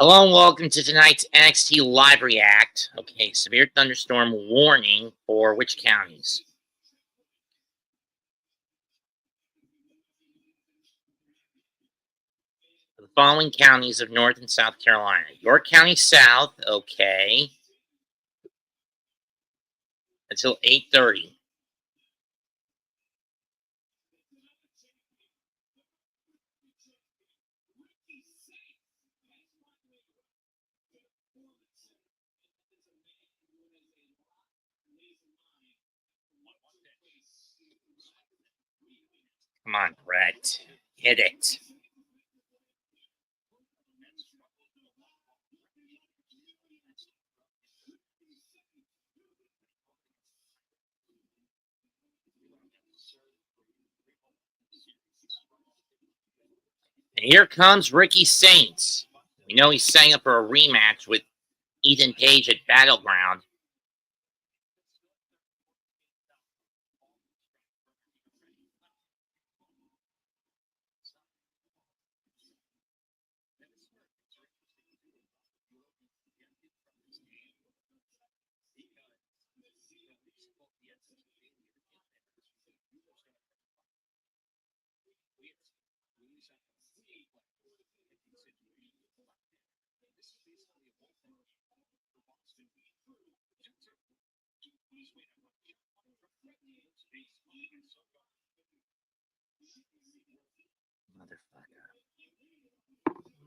Hello and welcome to tonight's NXT Live React. Okay, severe thunderstorm warning for which counties? The following counties of North and South Carolina. York County South, okay. Until 8:30. Come on, Brett. Hit it. And here comes Ricky Saints. We know he's setting up for a rematch with Ethan Page at Battleground.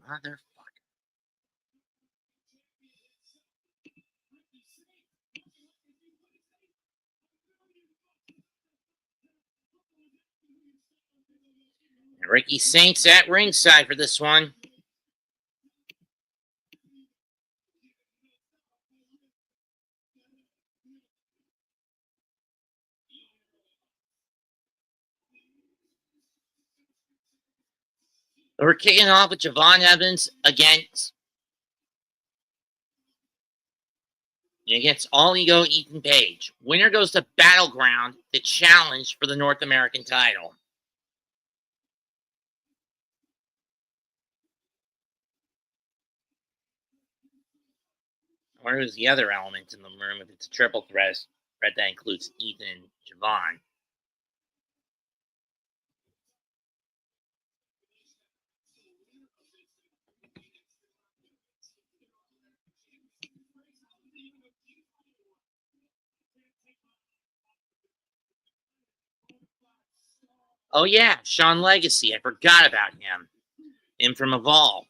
Motherfucker. And Ricky Saints at ringside for this one. We're kicking off with Javon Evans against All Ego Ethan Page. Winner goes to Battleground to challenge for the North American title. I wonder who's the other element in the room if it's a triple threat that includes Ethan and Javon. Oh yeah, Shawn Legacy. I forgot about him. Him from Evolve.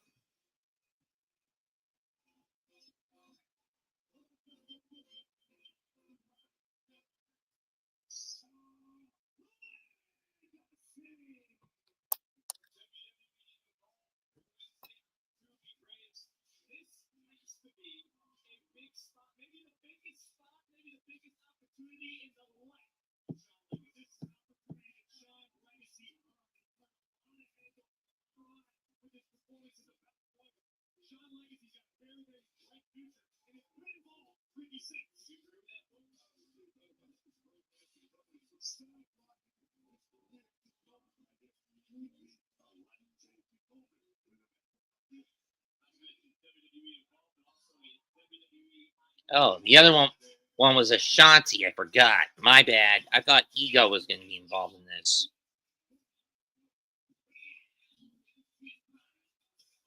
Oh, the other one was Ashante. I forgot. My bad. I thought Ego was going to be involved in this.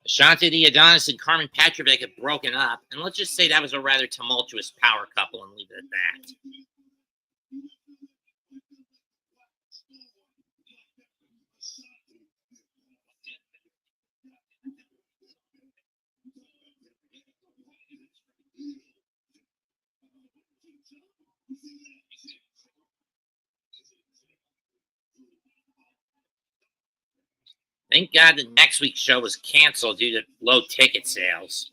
Ashante Thee Adonis and Carmen Petrovic have broken up, and let's just say that was a rather tumultuous power couple and leave it at that. Thank God the next week's show was canceled due to low ticket sales.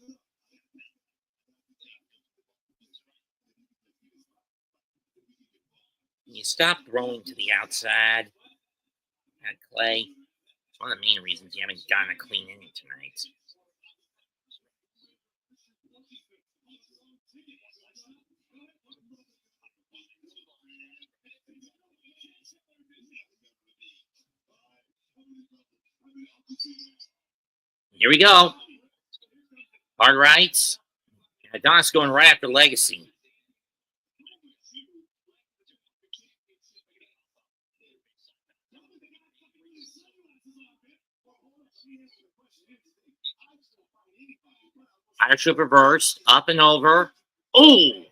You stop throwing to the outside. Got Clay. It's one of the main reasons you haven't gotten a clean inning tonight. Here we go. Hard rights. Adonis going right after Legacy. Irish whip reversed. Up and over. Ooh!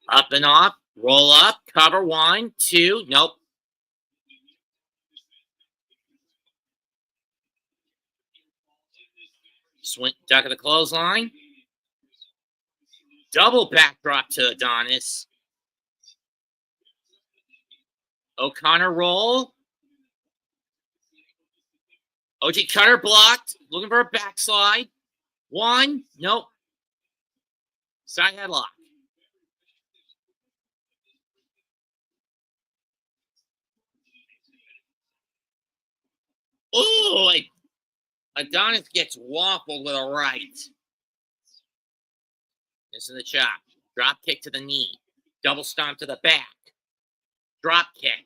Up and off. Roll up. Cover. 1, 2. Nope. Swing, duck of the clothesline. Double backdrop to Adonis. O'Connor roll. OG Cutter blocked. Looking for a backslide. 1. Nope. Side headlock. Ooh! Adonis gets waffled with a right. This is the chop. Drop kick to the knee. Double stomp to the back. Drop kick.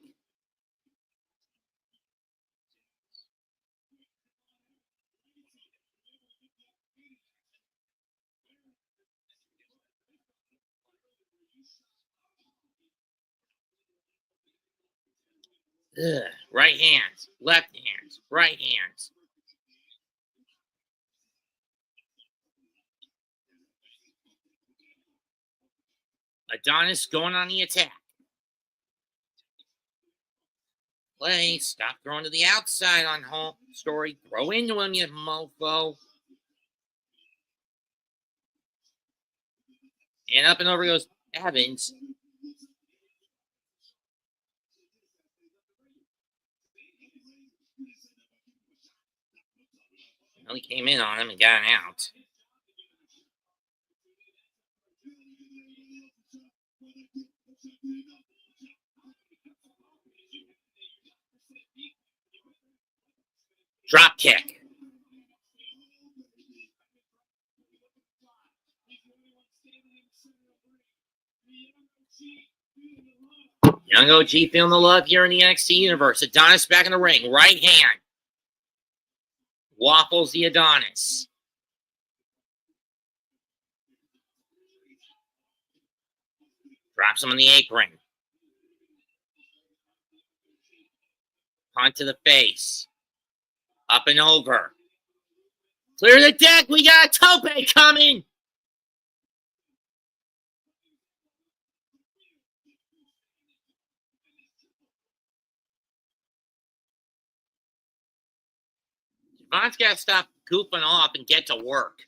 Ugh. Right hands. Left hands. Right hands. Adonis going on the attack. Play. Stop throwing to the outside on home story. Throw into him, you mofo. And up and over goes Evans. Well, he came in on him and got him out. Drop kick. Young OG feeling the love here in the NXT universe. Adonis back in the ring. Right hand. Waffles the Adonis. Drops him on the apron. Punt to the face. Up and over. Clear the deck. We got a tope coming. Javon's got to stop goofing off and get to work.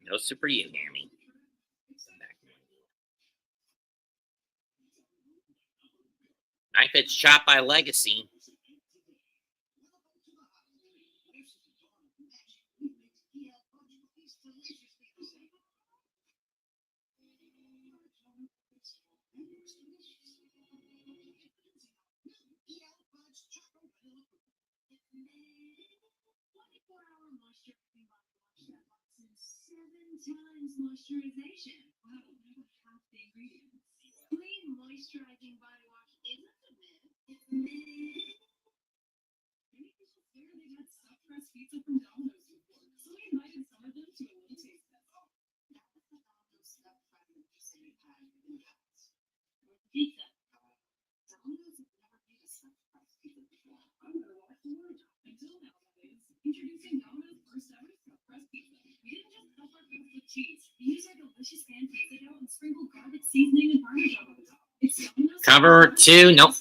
No super you, Hammy. Knife edge chop by Legacy. Times moisturization. Wow, never half the ingredients. Clean moisturizing body wash isn't a myth. It's a myth. Many people swear they've had stuffed crust pizza from Domino's before, so we invited some of them to a little taste test. That was the Domino's stuffed crust pizza you had in the past. Pizza. Domino's has never made a stuffed crust pizza before. I'm gonna watch the word until now. Cover 2. Nope.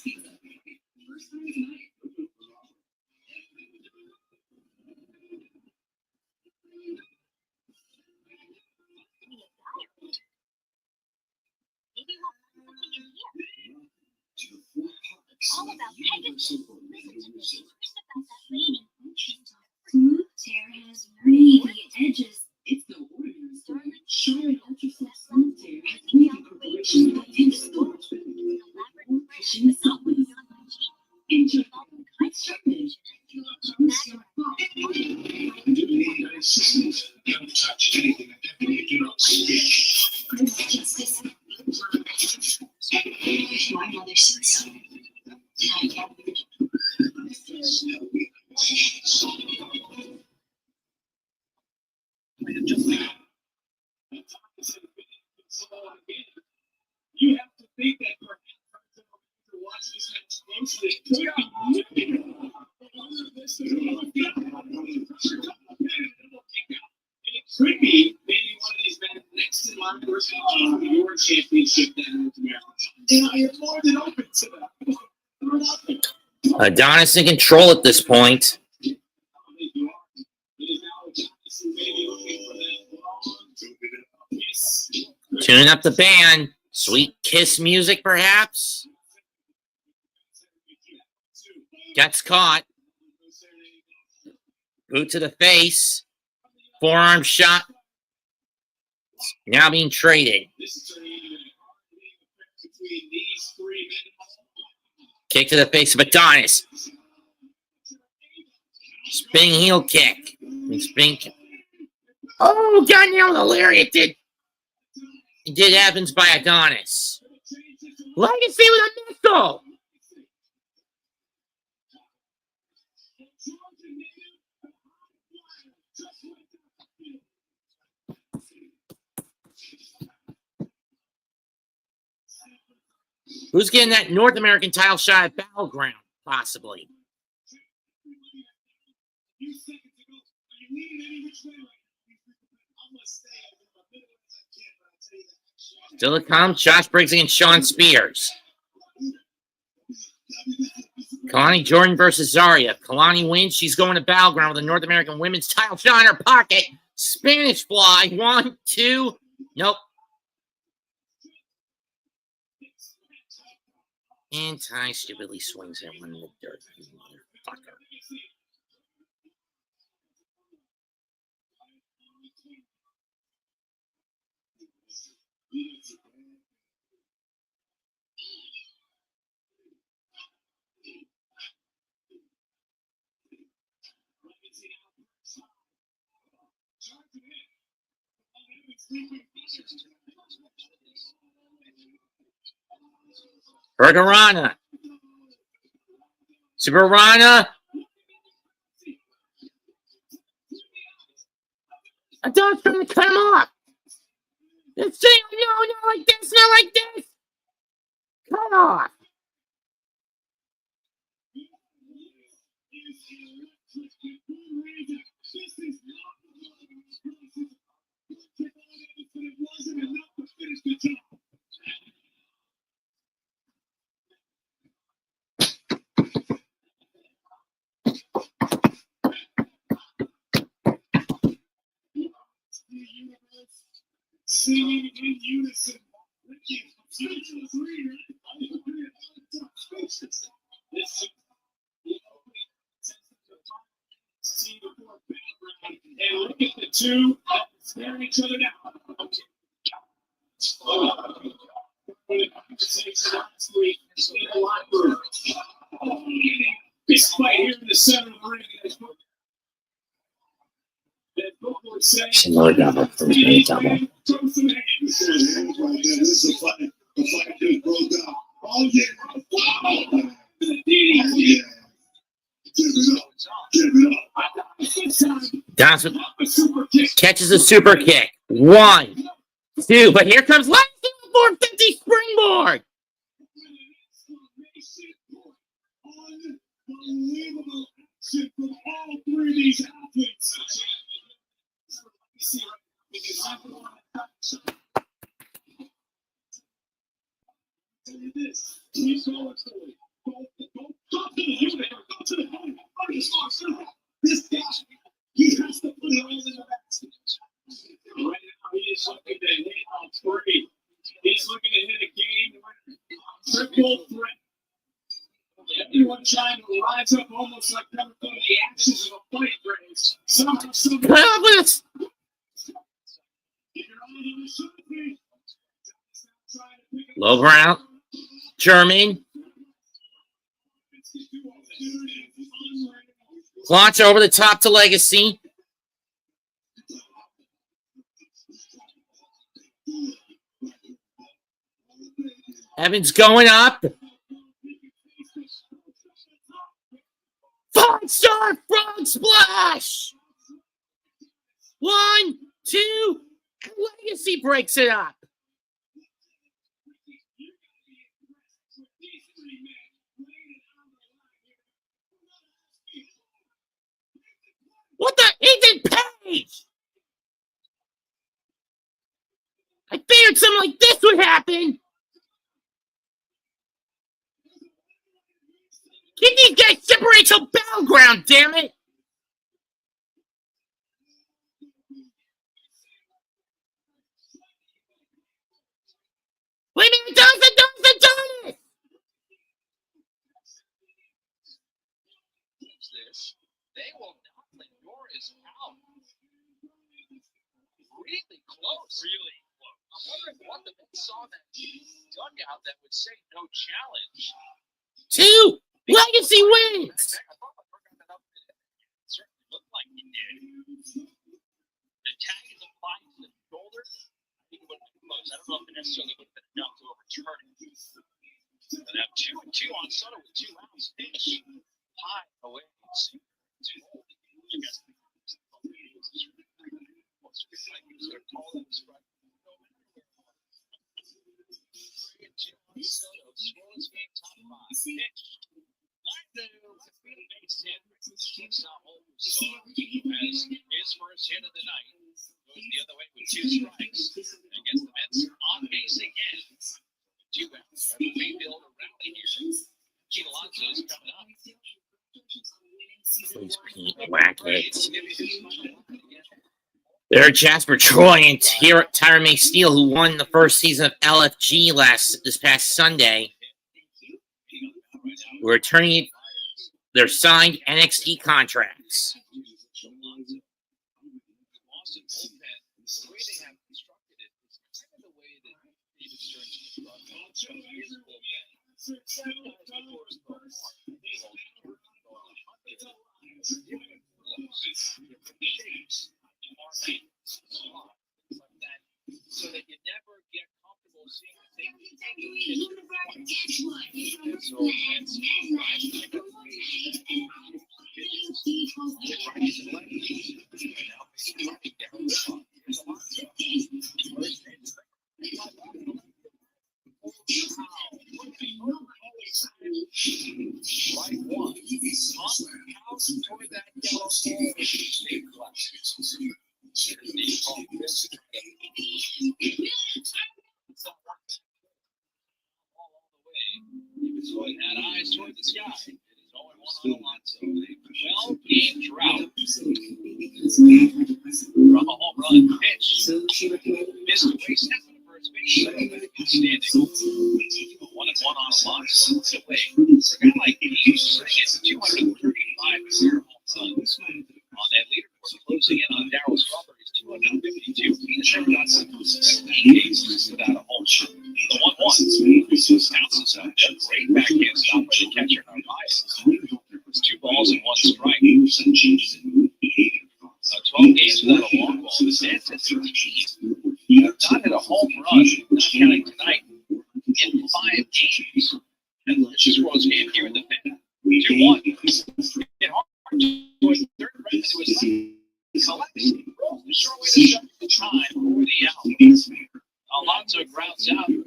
All about Pegasus. Listen to the secrets about that lady. Smooth tear has wavy edges. It's the ordinary. Charlotte Ultra Flex Smooth Tear has wavy perforations that tend to store. Elaborate pressure, but not when you're on my cheek. Enjoy constructed. Don't touch anything. Definitely do not speak. My mother says. You have to think that perhaps to watch this match closely. It could be maybe one of these men next in line versus your championship that North America. And I am more than open to that. Adonis in control at this point. Tuning up the band. Sweet kiss music, perhaps. Gets caught. Boot to the face. Forearm shot. Now being traded. Kick to the face of Adonis. Spinning heel kick. Spinning. Oh, got nailed the lariat. It did Evans by Adonis. Legacy with a missile. Who's getting that North American title shot at Battleground? Possibly. Still to come, Josh Briggs against Shawn Spears. Kelani Jordan versus Zaria. Kelani wins. She's going to Battleground with a North American women's title shot in her pocket. Spanish fly. 1, 2. Nope. And Ty stupidly swings at one in the dirt. Motherfucker. Bergarana. Superrana. Adonis trying to cut him off. Let's see. No, not like this. Not like this. Cut off. Singing in unison. And look at the two staring each other down. This fight here in the center of the ring. Another double. Double. This is a fight. The fight just broke down. Oh, yeah. Oh, yeah. Give it up. Johnson catches a super kick. 1, 2. But here comes Legacy with 450 springboard. Unbelievable action from all three of these athletes. volatility. Go to the head. Go to the head. This guy, he has to put it all in the basket. Right now, he is looking to hit on three. He's looking to hit a game triple threat. Everyone trying to rise up almost like coming from the ashes of a fight, Briggs. Low round. German. Launch over the top to Legacy. Evans going up. 5-star frog splash. 1, 2. Legacy breaks it up. What the? Ethan Page! I figured something like this would happen. Get these guys separated till Battleground, damn it! Wait a minute, Donovan! They will not let Norris out. Really close. Really close. I'm wondering what the men saw that dugout that would say no challenge. 2. Legacy wins. I thought I forgot that up. It certainly looked like he did. The tag is applied to the shoulder. I think it would have been close. I don't know if it necessarily would have been enough to overturn it. And have 2 and 2 on Sutter with 2 outs. Pitch high away. His first hit of the night goes the other way with 2 strikes and gets the Mets on base again. 2 outs. Mayfield rally here. Gene Alonso's coming up. Please, Pete, whack it. There are Jasper Troy and Tyron May Steele, who won the first season of LFG this past Sunday. We're returning their signed NXT contracts. So that you never get comfortable seeing the thing. Right one. Toward that yellow So it had eyes toward the sky. It is 0-1 on Alonso. A 12-game drought. From a home run pitch. Missed away, stepped on the first base. Standing. 1-1 on Alonso. It's away. For a guy like He's sitting at 235 career home runs. On that leaderboard, closing in on Darryl Strawberry's 252. He's never got 16 games without a home run. The 1-1. Bounces up. Great backhand stop by the catcher Narvaez. 2 balls and 1 strike. 12 games without a long ball. The Sands at 13. Not hit a home run, not counting tonight, in 5 games. And let's just Rose game here in the 5th. 2-1. Hit hard towards the third right into his left. Collects. Rolls the short way to shut the time for the out. Alonso grounds out 5-4.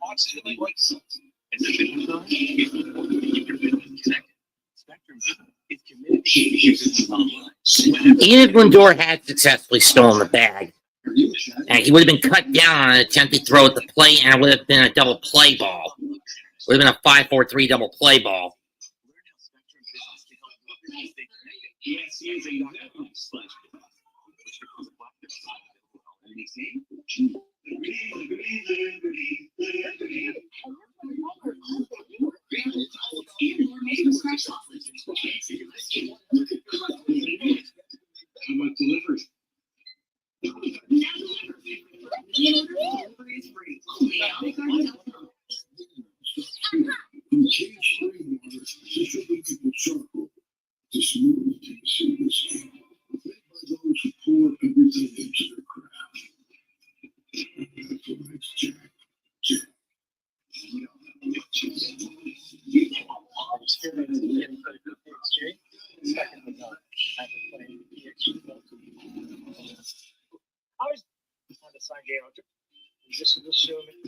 Hawks in the late. It's a bit of connected. Spectrum is committed to Even if Lindor had successfully stolen the bag, and he would have been cut down on an attempted throw at the plate, and it would have been a double play ball. Would have been a 5-4-3 double play ball. Yes, he is a network splash. How about delivery? To smooth this game, made by those who pour everything into their craft. That's what makes Jack. I was on the sign game. Just assuming.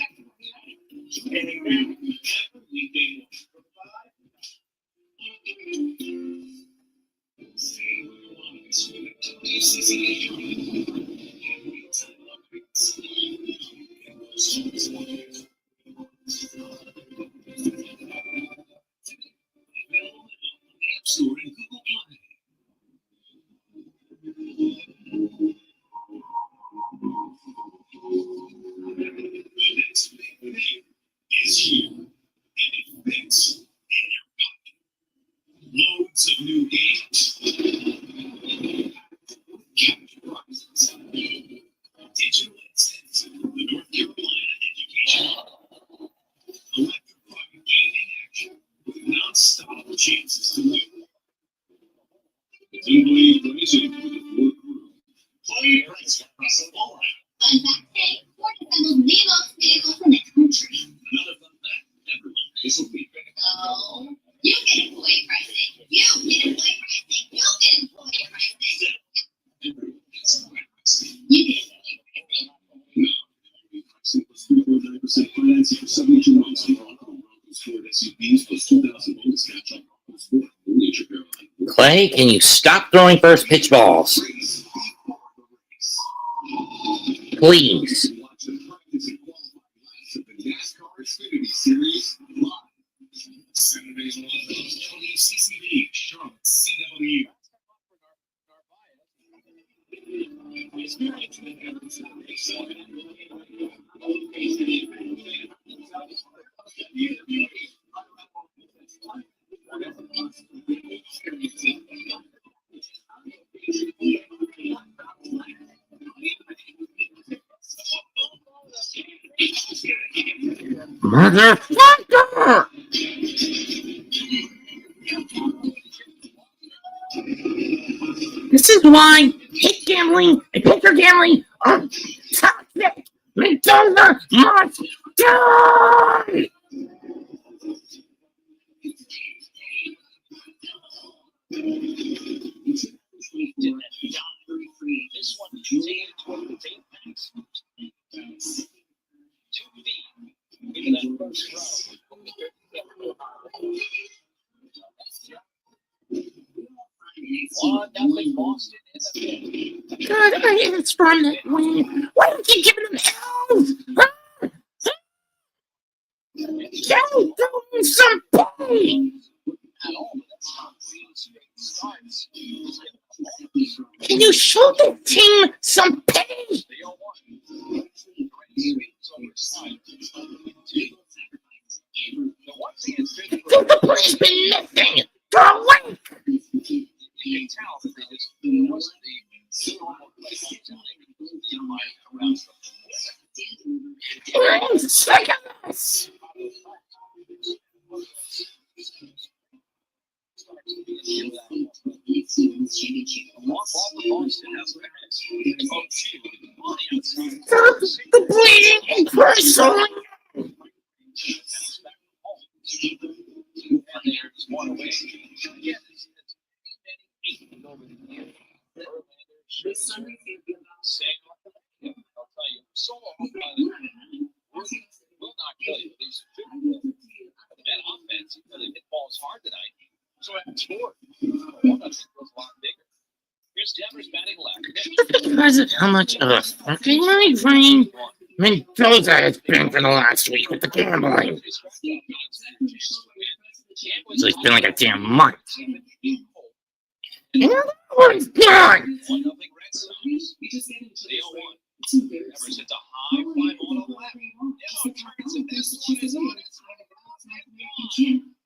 Is here, and it fits in your pocket. Loads of new games. Capture prizes. Digital instance. The North Carolina Education Hub. Electrifying gaming action with non-stop chances to win. Simply pricing for the fourth group. Play price across all around. Fun fact today, Ford assembles the most vehicles in the country. Another fun fact, everyone pays a week. So, you get employee pricing. You get employee pricing. You get employee pricing. Everyone gets the right pricing. You get employee pricing. Pricing plus 3.9% financing for 72 months on all Broncos Ford SUVs plus 2,000 bonus cash on Broncos Ford. Only at your Carolina. Clay, can you stop throwing first pitch balls? Please. Watch them practice and qualify laps of the NASCAR Xfinity Series live. Saturdays on WCCB, Charlotte, CW. Motherfucker! This is why hit gambling and poker gambling are toxic. Mendoza must die! This one is 8 minutes. 2 feet into that first row. 1-0 Boston in the fifth. God, I asked from that win. Why don't you give them L's? Huh? Yo, throw me some pay! At all, but that's not really straight starts. Can you show the team some pay? They all want. The one thing that's good for The play's been missing for a week! you can tell that they just it wasn't the normal play and they around stuff. I'm sick of this! Stop the bleeding and personally! Just because of how much of a fucking migraine Mendoza has been for the last week with the gambling. been like a damn month. And the one's gone. 1-0 Red Sox. They 0-1. Evers hits a high fly ball on the left. Yellow turns and this one is on its way.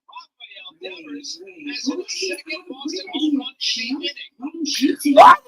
Rafael Devers has hit the second Boston home run in the inning. What?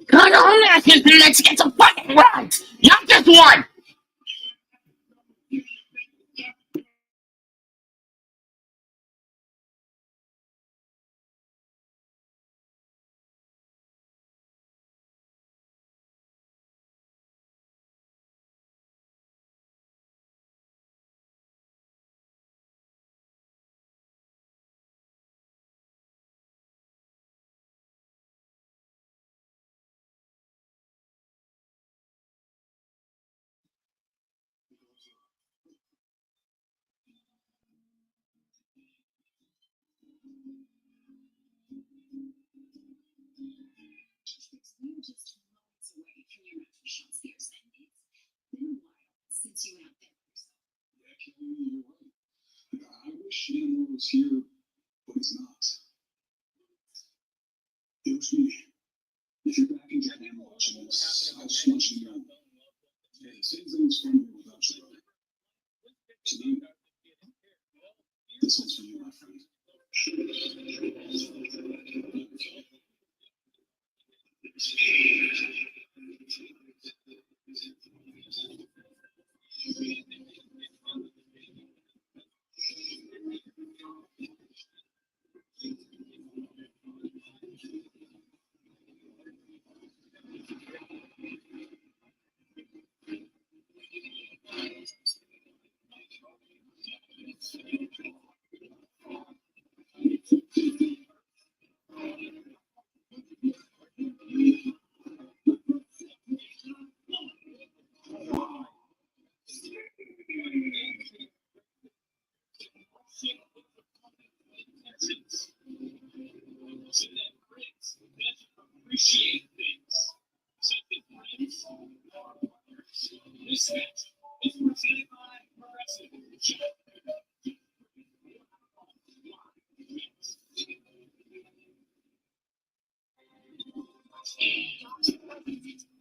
Come on, let's get some fucking runs. Not just one. You're just moments away from your match with Shawn Spears, and it's been a while since you went out there for yourself. Yeah, Kelani, you're right. I wish Animal was here, but he's not. It was me. If you're back in Japan watching this, I just want you to know. Yeah, same thing's for me without you, brother. Tonight, this one's for you, my friend. This match is presented by Progressive.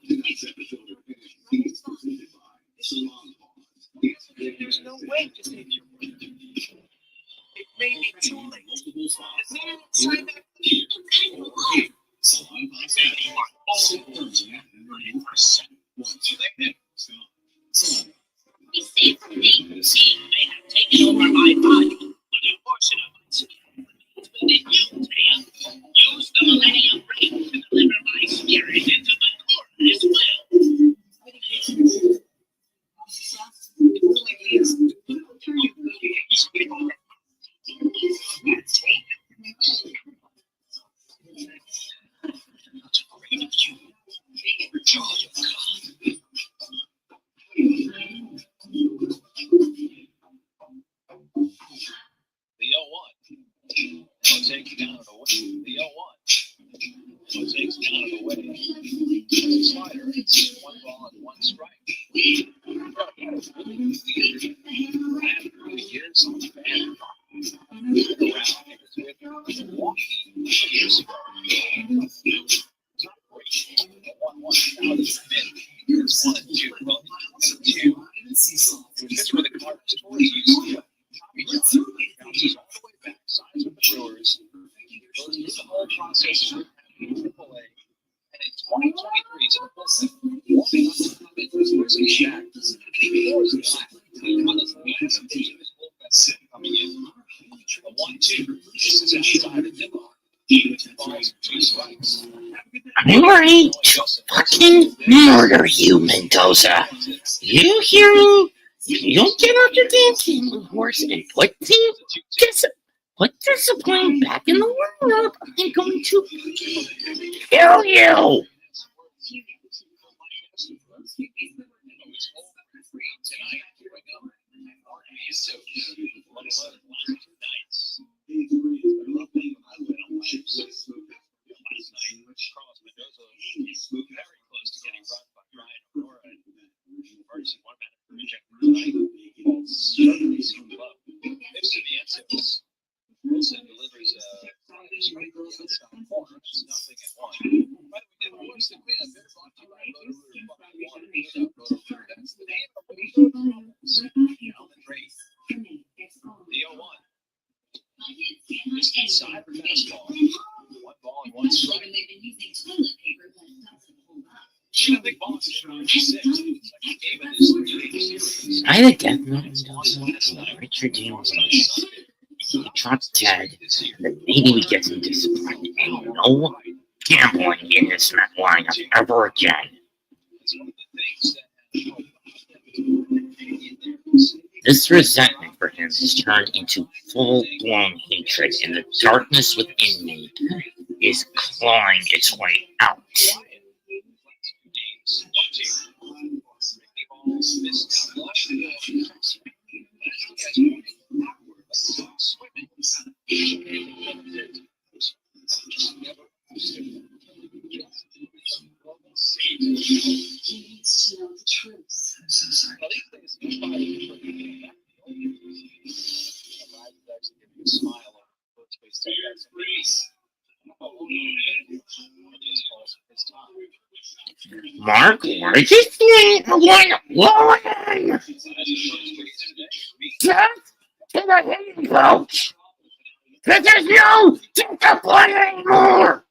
Tonight's episode of NXT is presented by Salon Bars. There's no way to save your work. It may be too late. Multiple spots. The man inside that Here, here, Salon Bars. all 100%. Once you like that, Salon. We say from the They have taken over my body, but a portion of my skin remains within you, Taya. Use the Millennium Ring to deliver my spirit into the core as well. The 0-1. It'll take down and away. The 0-1. It'll take down and away. Slider. It's 1 ball and 1 strike. Years on the band. Years ago. Not great. 1-1. Now this minute. Here's 1 and 2. Well, 2. Pitch with the Cardinals towards you. Tommy John bounces all the way back, signs with the Brewers, goes through the whole process of AAA, and in 2023 is in the bullpen, warming up to come in towards the Shack, and he pours the back on the last of his bullpen coming in. The 1-2, this is outside of Dillon. Balls 2 strikes. I'm ready to fucking murder you, Mendoza. You hear me? You don't get off your dancing horse and put discipline back in the world. I'm going to kill you. Carlos Mendoza very close to getting run by Brian Aurora and emergency 1-minute rejected tonight. Certainly seemed low. Next to the entrance, Wilson delivers a strike to the outside corner. It's 0-1. By the way, of course, the cleanup there brought to you by Roto-Rooter. That's the name of the Alan Drake. The 0-1. Just inside for fastball. 1 ball and 1 strike. they've been using toilet paper that doesn't hold up. The big boss is 96. It's like a game in this 3-game series. I had a death note. Richard Dean he drops dead, and then maybe we get some discipline. Ain't no gambling in this lineup ever again. It's one of the things that This resentment for him has turned into full-blown hatred, and the darkness within me is clawing its way out. Mark, where did you see Lauren? Death to the hitting coach! Because there's no discipline anymore!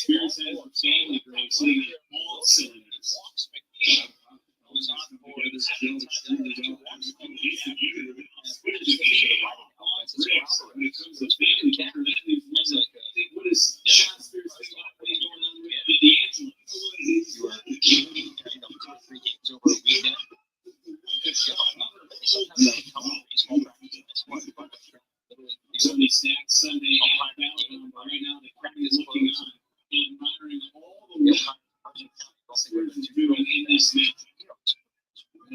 Spears has a family grave sitting at all cylinders. Was on board this What is Shawn Spears going on with D'Angelo? Somebody stacked Sunday at Battleground right now. The crowd is looking on and monitoring all the work Spears is doing in this match.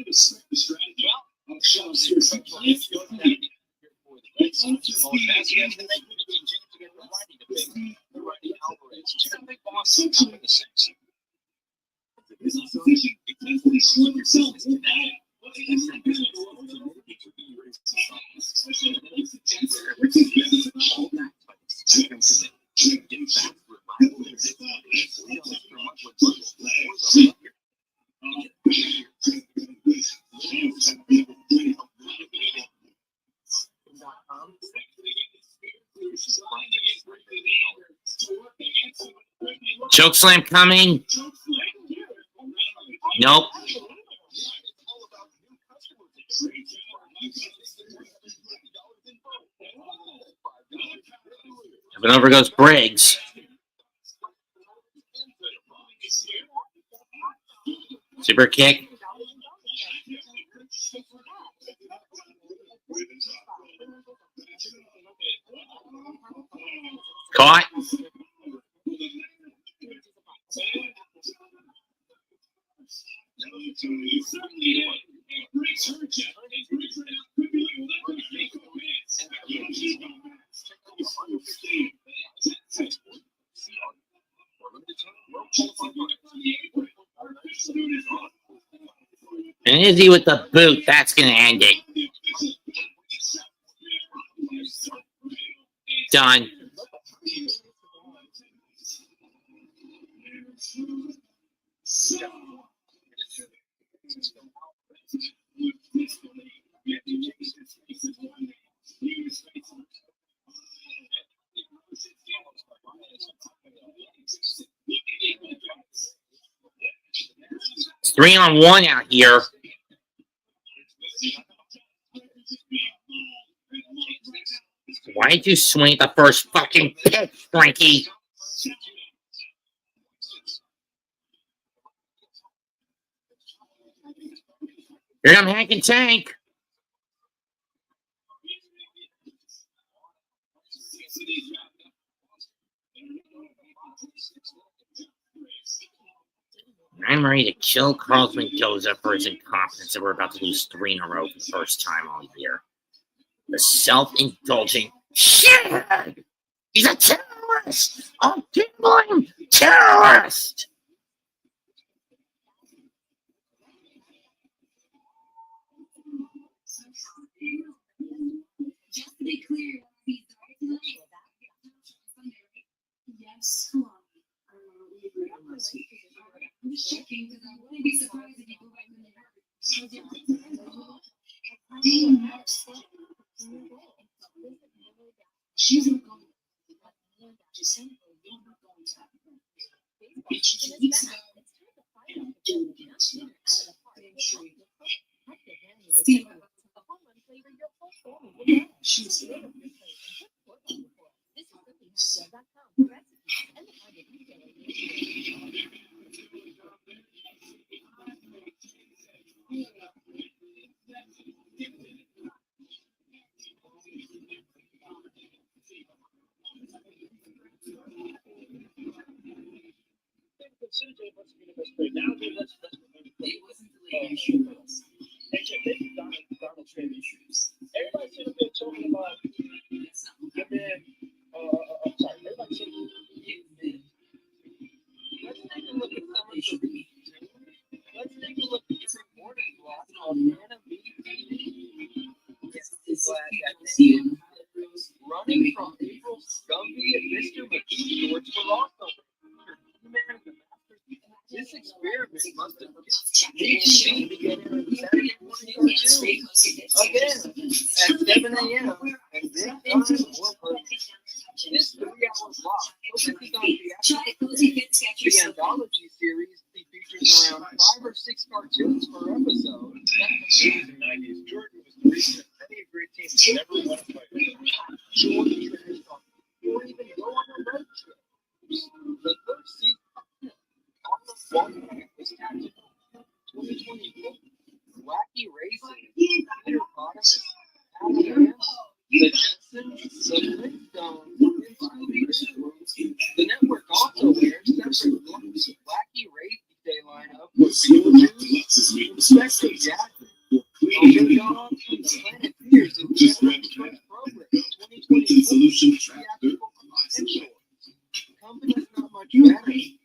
The strategy of Shawn Spears. Choke slam coming. Nope. But over goes Briggs. Super kick. Caught. And Izzy with the boot, that's going to end it. Done. It's 3-on-1 out here. Why did you swing at the first fucking pitch, Frankie? Here comes Hank and Tank. I'm ready to kill Carlos Mendoza for his incompetence, and we're about to lose 3 in a row for the first time all year. The self-indulgent shit! He's a terrorist! A gambling terrorist! Just to be clear, he's right tonight. Yes, come on. I'm just checking because I wouldn't be surprised if you go back in there. She's not going. Just saying, you're not going to happen. Bitch, weeks ago, doing dance. Steve, she's Everybody should have been talking about let's take a look at some morning block on running from April Scumby and Mr. McGee Shorts were also this experiment must have began on Saturday morning cartoon again at 7 a.m. and this time this 3-hour block was is on the anthology series. It features around 5 or 6 cartoons per episode. Back in the 90s, Jordan was the reason that many great teams never won a fight. Jordan trainers or even go on a road trip. The first season on the Walmart was captured in 2024. Wacky Racing, Hippopotamus, Avalanche, the Jetsons, the Flintstones, and Scooby-Doo. The network also airs separate books. Wacky Racing Day lineup was Beetlejuice, Inspector Gadget, Overdog, and the Planeteers in the first program in 2024. Theatrical potential. Company's not much better. Luckily,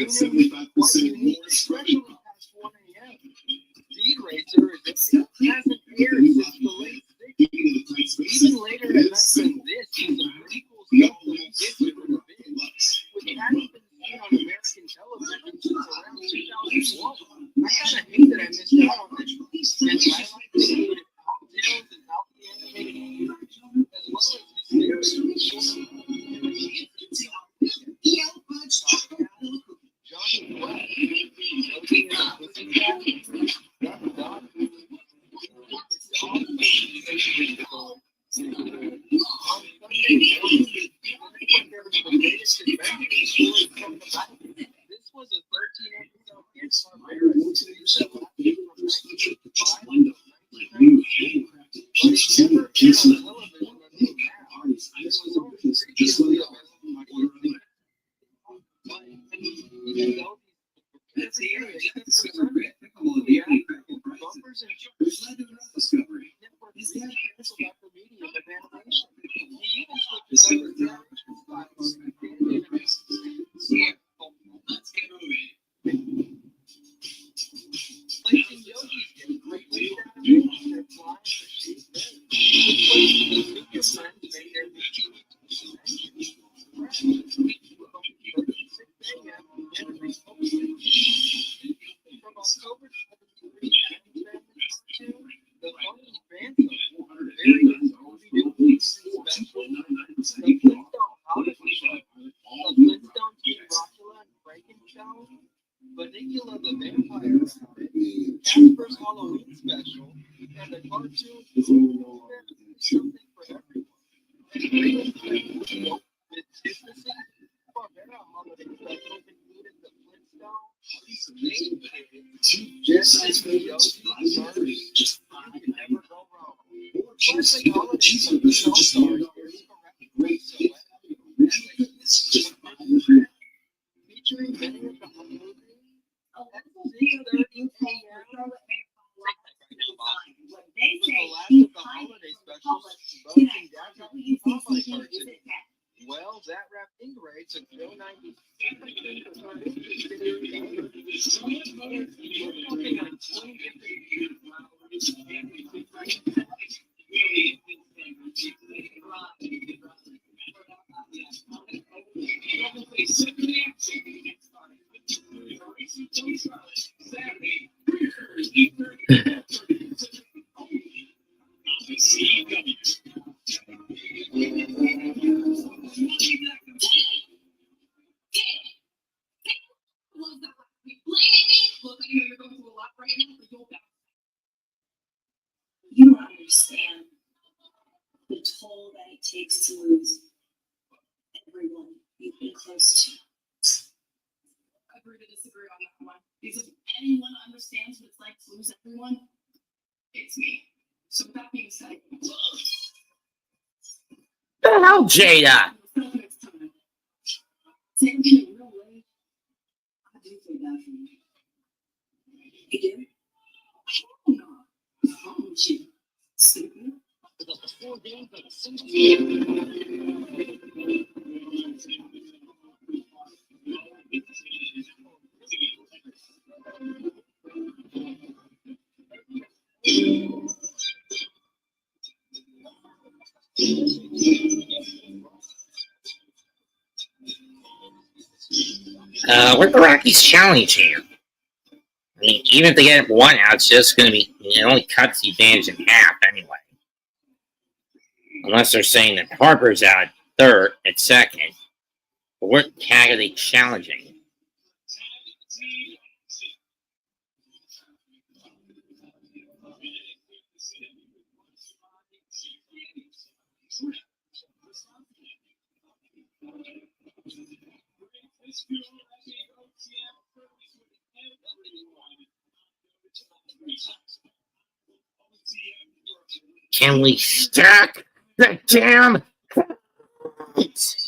tuning was quite unique, especially past 1 a.m. Speed Racer hasn't aired since the late 60s. Even later at night than this, is a pretty cool stuff that we get to in a bit, which hadn't been seen on American television since around 2001. I kind of hate that I missed out on this, and highlights included cocktails and healthy animated food, as well as hysterical Johnny West, Josie and the Pussycat, Duck Duck, this was a 13-episode Hanna-Barbera series that lasted from 1955 to 1992, but it never aired on television until now. It was only previously available on TV. Even though these bumpers and chokers, network is canceled out the medium of animation. He even switches over to animation styles. Let's get moving. Placing Yogi's game greatly animation their flying machine which was the super friends made their VTV from October 23 to the Funky Phantom, various Scooby-Doo special, the Flintstone Odyssey, the Flintstone King Rockula and Frankenstein, Bunnicula the Vampire Rabbit, Casper's Halloween special, and the cartoon Something for Everyone. With Disney, Barbera holiday specials included the Flintstones, Jesse, Yogi, Connors. You can never go wrong. Classic holiday specials also are correct. Featuring many of the movies at 6:30 a.m. Was the last of the holiday specials, Bugs and Daffy and Popeye cartoon. Well, that wrapped Ingray to Joe 90. You don't understand the toll that it takes to lose everyone you've been close to. I agree to disagree on that one. Because if anyone understands what it's like to lose everyone, it's me. So with that being said, The hell, Jada? take me in a real way. I do feel bad for you. You do? Hell no. What's wrong with you? Stupid. What the Rockies challenge here? I mean, even if they get one out, it's just going to be, it only cuts the advantage in half anyway. Unless they're saying that Harper's out at second, But what tag are they challenging? Can we stack the damn points?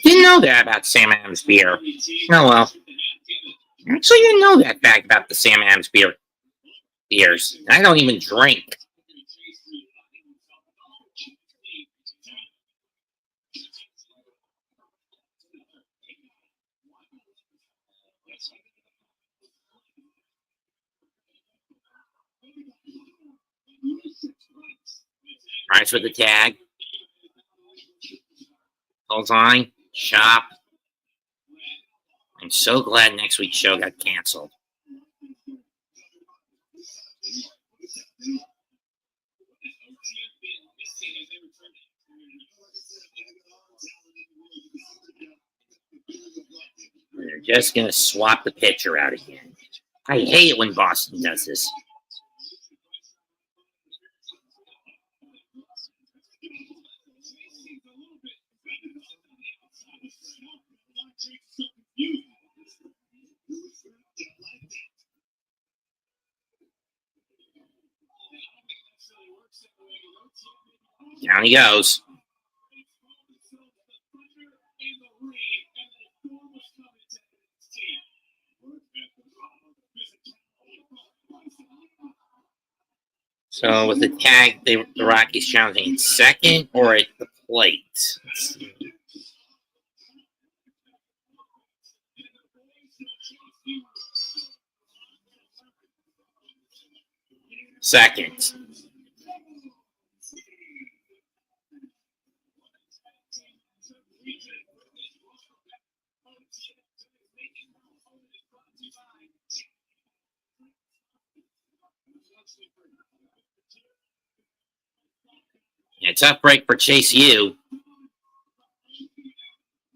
Didn't know that about Sam Adams beer. Oh well. Actually, didn't know that fact about the Sam Adams beers. I don't even drink. Price with the tag. Holds on. Shop. I'm so glad next week's show got canceled. They're just going to swap the picture out again. I hate it when Boston does this. Down he goes. So with the tag, the Rockies challenging in second or at the plate. Let's see. Second. Yeah, tough break for Chase U.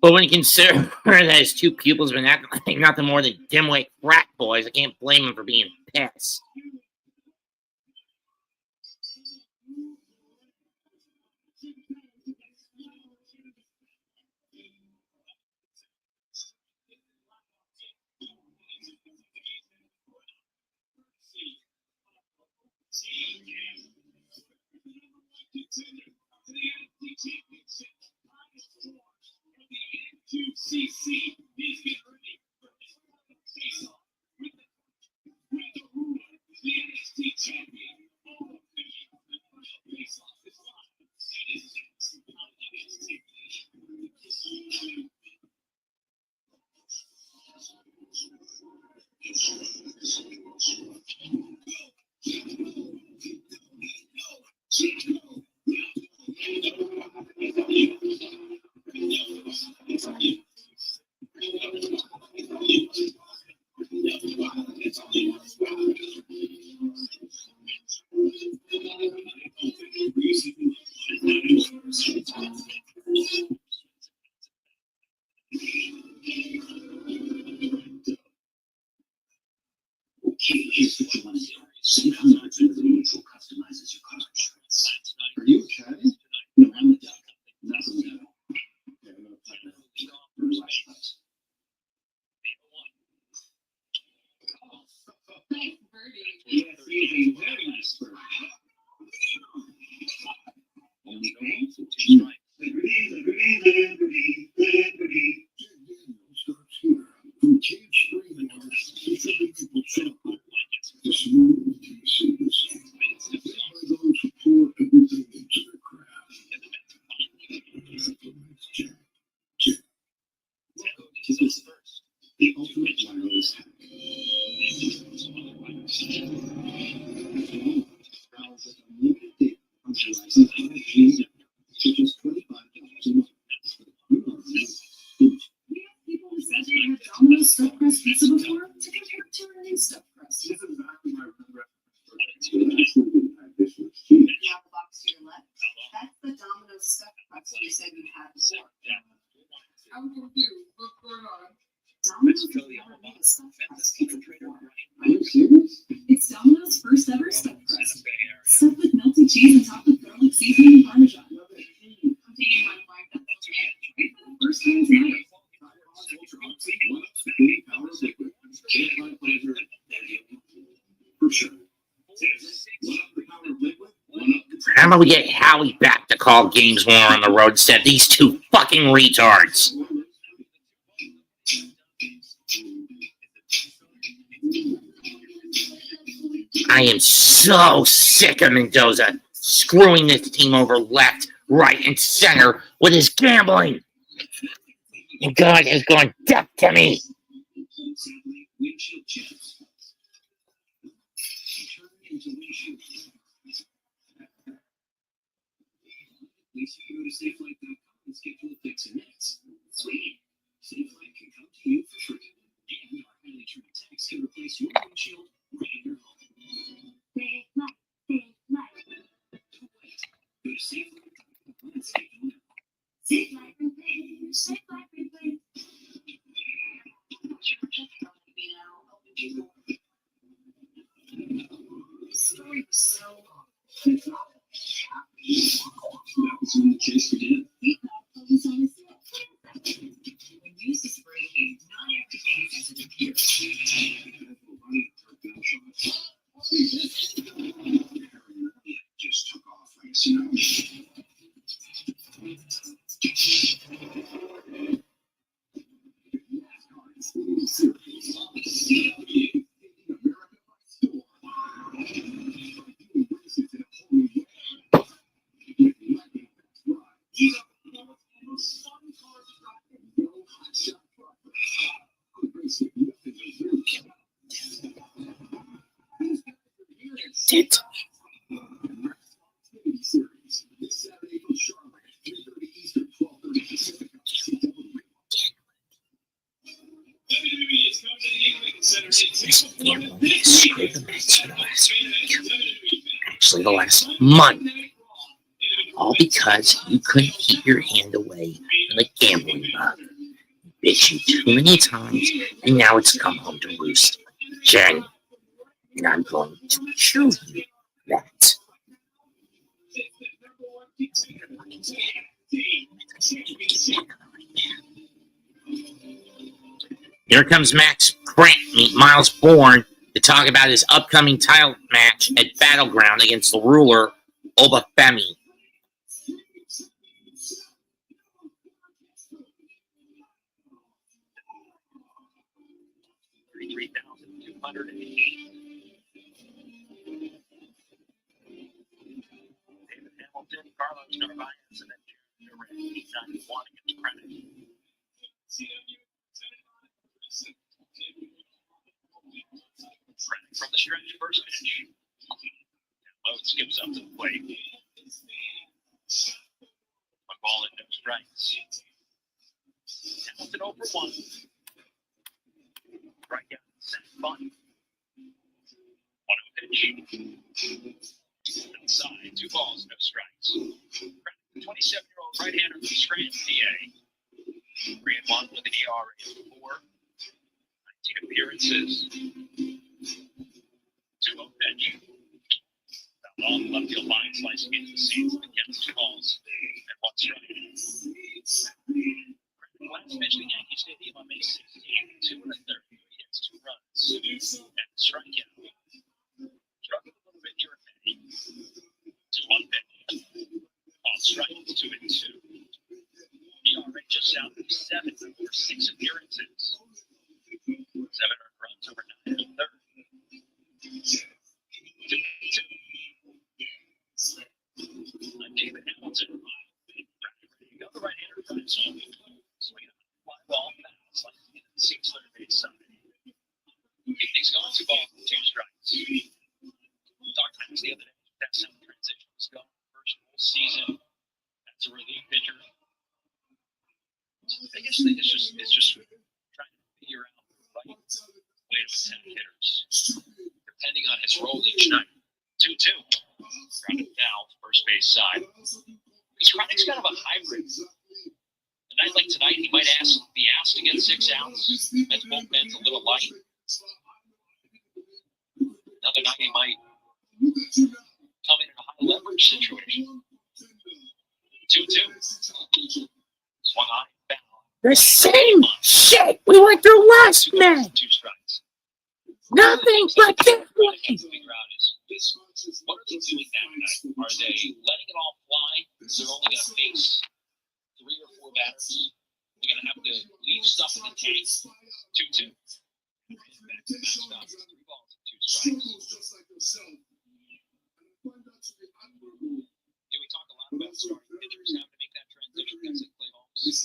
But when you consider that his two pupils have been acting like nothing more than dimwit frat boys, I can't blame him for being pissed. Okay, here's what you want to do. Sometimes the neutral customizes your car insurance. Are you Italian? No, I'm a duck. Nothing at all. Yeah, I'm not talking about Nice birdie. yes, he is a very nice bird. Only thing, the ultimate wireless hack. Browse with unlimited data on Verizon 5G for just $25 a month. People who said they had Domino's stuffed crust pizza before to compare it to our new stuffed crust. This is exactly my regret. Yeah, the box to your left. That's the Domino's stuffed crust you said you had before. I'm confused. What's going on? Domino's has never made a stuffed crust pizza before. Are you serious? It's Domino's first ever stuffed crust. Stuffed with melted cheese and topped with garlic seasoning and parmesan. I'm taking my wife. That's okay. Try it for the first time tonight. For sure. One up the power of liquid, one up the How about we get Howie back to call games when we're on the road instead of these two fucking retards? I am so sick of Mendoza screwing this team over left, right, and center with his gambling. And God has gone deaf to me. sadly windshield chips. Turn into windshield chips. At least you can go to SafeLight.com and schedule a fix in minutes. Sweet. SafeLight can come to you for free. And our highly trained techs can replace your windshield right in your home. SafeLight, SafeLight. Don't wait. Go to SafeLight.com and schedule now. SafeLight repair, SafeLight repair. Story was so long. That was when the case began. He thought focus on his set. When used as spray paint, not everything has a repair. It just took off like a tsunami. It. Actually, the last month. All because you couldn't keep your hand away from the gambling bug. Bit you too many times, and now it's come home to roost. Jen, and I'm going to show you that. Here comes Max Grant, meet Miles Bourne, to talk about his upcoming title match at Battleground against the ruler, Obafemi. David Hamilton, Carlos Narvaez, and then Junior Red, 91 against credit. Credit from the stretch, first pitch. Load skips up to the plate. One ball and no strikes. Hamilton 0 for 1. Strikeout, set fun. 1-0 pitch. Inside, 2 balls, no strikes. 27-year-old right-hander from Scranton, PA. 3-1 with an ERA of 4. 19 appearances. 2-0 bench. That long left field line slicing into the seats and against 2 balls and 1 strike. Last pitch the Yankee Stadium on May 16th. 2 1/3. He hits 2 runs and a strikeout. Struggled a little bit here at May. 2-1 bench. On strikes, 2-2. ERA just south of 7 over 6 appearances. 7 earned runs over 9 1/3. 2-2. David Hamilton. The other right-hander drives home. Swinging a fly ball foul, slicing into the seats third base side. Keep things going, 2 balls and 2 strikes. Talked about this the other day. That's how the transition was going. First full season as a relief pitcher. The biggest thing is just trying to figure out the right way to attack hitters, depending on his role each night. 2-2. Grounded foul, first base side. Because Chronick's kind of a hybrid. A night like tonight, he might be asked to get 6 outs. That's bullpen's a little light. Another night, he might come in a high leverage situation. 2-2. Swung on, foul. The same shit we went through last match. 2 strikes. Nothing but this What way. are they doing that night? Are they letting it all fly? Because they're only going to face 3 or 4 batters. They're going to have to leave stuff in the tank. 2-2. Back to backstop. 3 balls and 2 strikes. Yeah, we talk a lot about starting pitchers having to make that transition. Guys like Clay Holmes.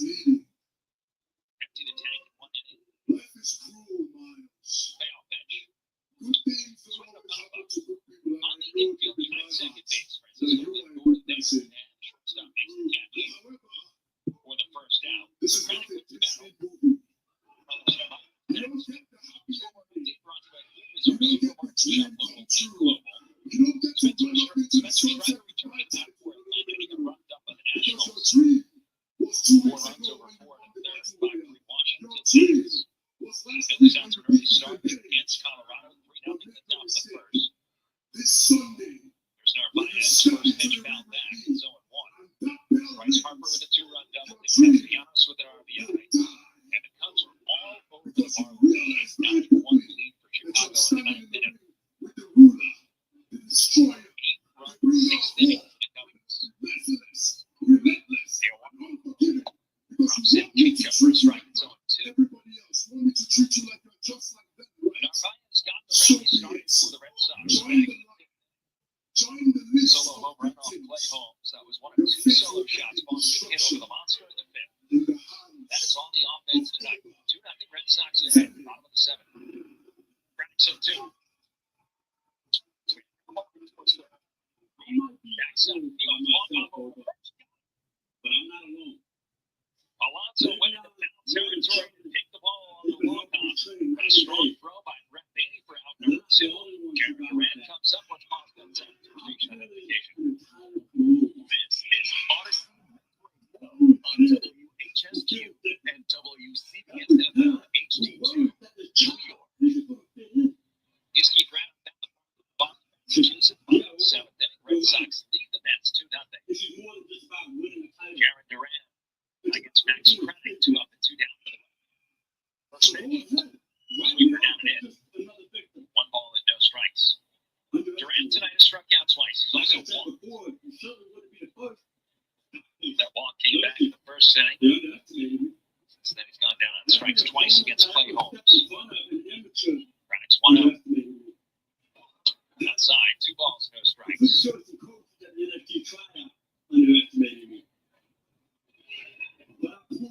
Empty the tank in 1 inning. Payoff pitch. Swing the pop up. On the infield behind second base, Francisco Lindor there, and shortstop makes the catch for the first out. Chronic with the battle. Brought to by Supermarket Shop Local Team Global. Spencer tried to return it back for Atlanta, and he got rocked up by the Nationals. 4 runs over 4 1/3 by Washington. Phillies out to an early start against Colorado, 3-0 at the top of the first. There's Narvaez, first pitch fouled back, it's 0-1. Bryce Harper with a 2-run double, Ashante Thee Adonis with an RBI. And the Cubs are all over the Marlins. 9-1 lead for Chicago in the 9th inning. 8-run, 6th inning for the Cubs. Drops in, Chico for a strike, it's 0-2. Narvaez got the rally started for the Red Sox. Solo home run off Clay Holmes. That was 1 of 2 solo shots. Boston hit over the monster in the 5th. That is all the offense tonight. 2-0 Red Sox ahead. Bottom of the 7th. Chronic 2. Jackson, Alonso went into foul territory to pick the ball on the walk-off. A strong throw by Brett Bailey for out number 2. Jeremy Durant comes up with Boston station identification. This is Art on WHSQ and WCBS HD2, New York. These keep rounding down the bottom of Massachusetts. 7th inning, Red Sox lead the Mets 2-0. Jared Durant against Max Chronic, 2 up and 2 down for the first pitch. Sweeper down and in. 1 ball and no strikes. Durant tonight has struck out twice. He's also walked. That walk came back in the first inning. Since then, he's gone down on strikes twice against Clay Holmes. Chronic's 1-0. Outside, 2 balls, no strikes.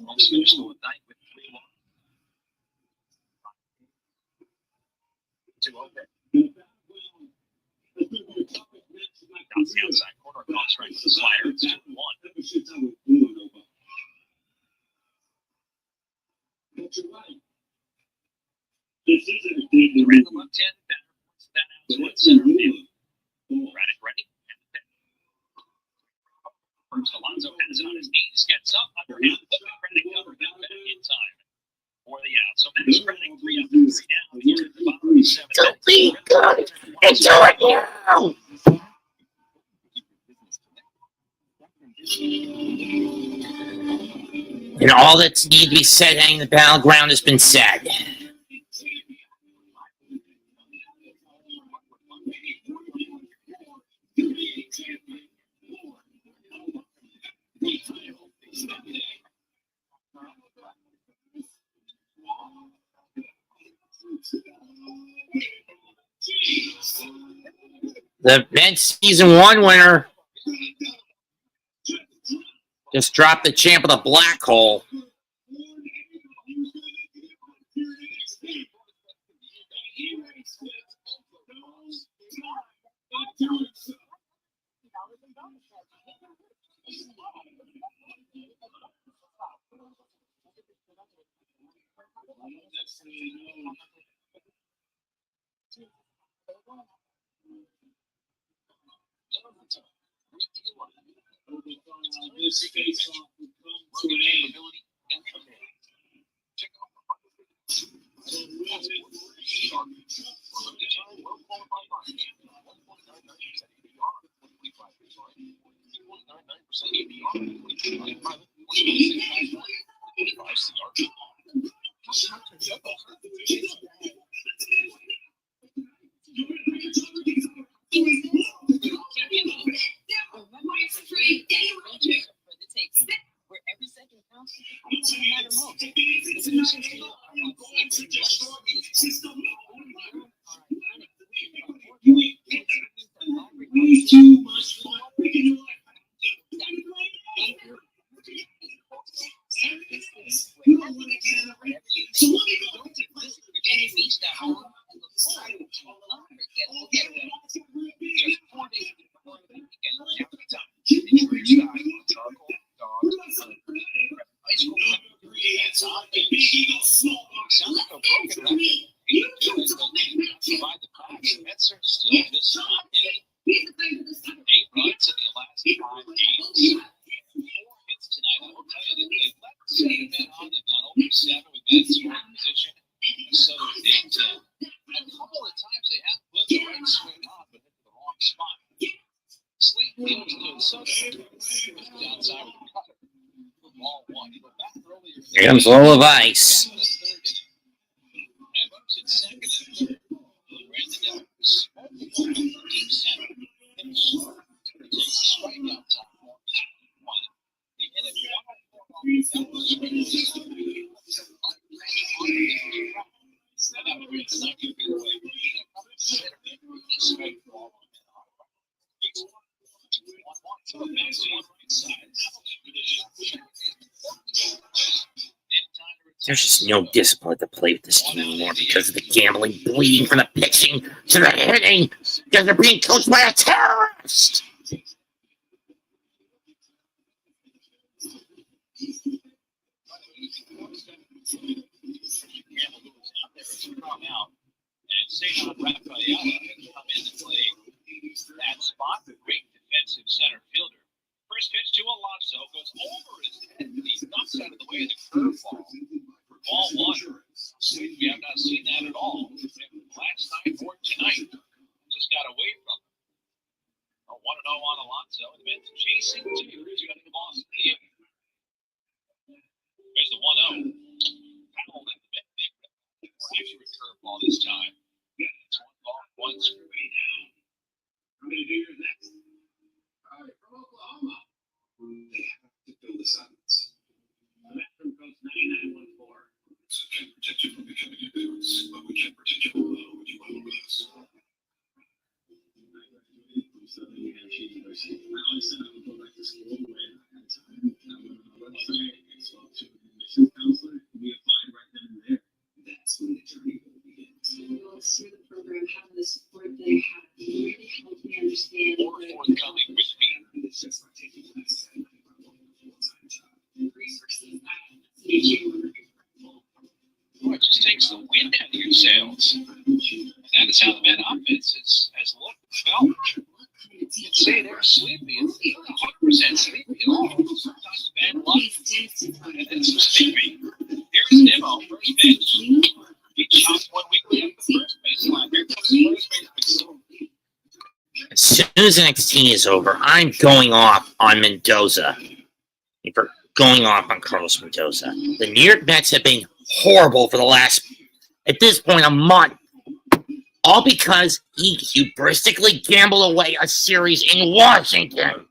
Holmes finished the night with 3-1. 2-0. Down the outside corner, caught strike with the slider. It's 2-1. Durant, the left-handed batter, puts that out towards center field. Chronic ready. first. Alonso has it on his knees, gets up, underhand, hook, and Krennic covered that back in time for the out. So Max Krennic 3 up and 3 down here at the bottom of the 7th. Delete God and do it now. And all that needs to be said hanging the battleground has been said. The men's season 1 winner just dropped the champ of the black hole. This face-off will come to an end. Where every second counts, it doesn't matter most. The position still Here comes Lola of Ice. There's just no discipline to play with this team anymore because of the gambling, bleeding from the pitching to the hitting, because they're being coached by a terrorist. That spot, the great defensive center fielder. First pitch to Alonso goes over his head, but he knocks out of the way of the curveball. Ball one. We have not seen that at all. Last night or tonight, just got away from him. A 1-0 on Alonso, and the man's chasing two. He's got the ball in the end. There's the 1-0. Powell in the mid. Actually, a curveball this time. It's 1 ball, 1 strike. I'm going to do yours next. All right, from Oklahoma. They have to fill the silence. The veteran coach 9914. So we can't protect you from becoming embarrassed, but we can protect you from what you want with us. I graduated from Southern University. I always said I would go back to school when I had time. I went on our website and spoke to an admissions counselor. We applied right then and there. That's when the journey will begin. Through the program, having the support they have really helped me understand. More forthcoming with me. It's just like taking classes at night while working a full-time job. Resources I need you. Boy, it just takes the wind out of your sails. And that is how the Met offense has looked and felt. You can say they're sleepy. It's 100% sleepy. A He chopped one weekly at the first baseline. Here comes the first baseman. As soon as NXT is over, I'm going off on Mendoza. For going off on Carlos Mendoza. The New York Mets have been horrible for the last, at this point, a month. All because he hubristically gambled away a series in Washington.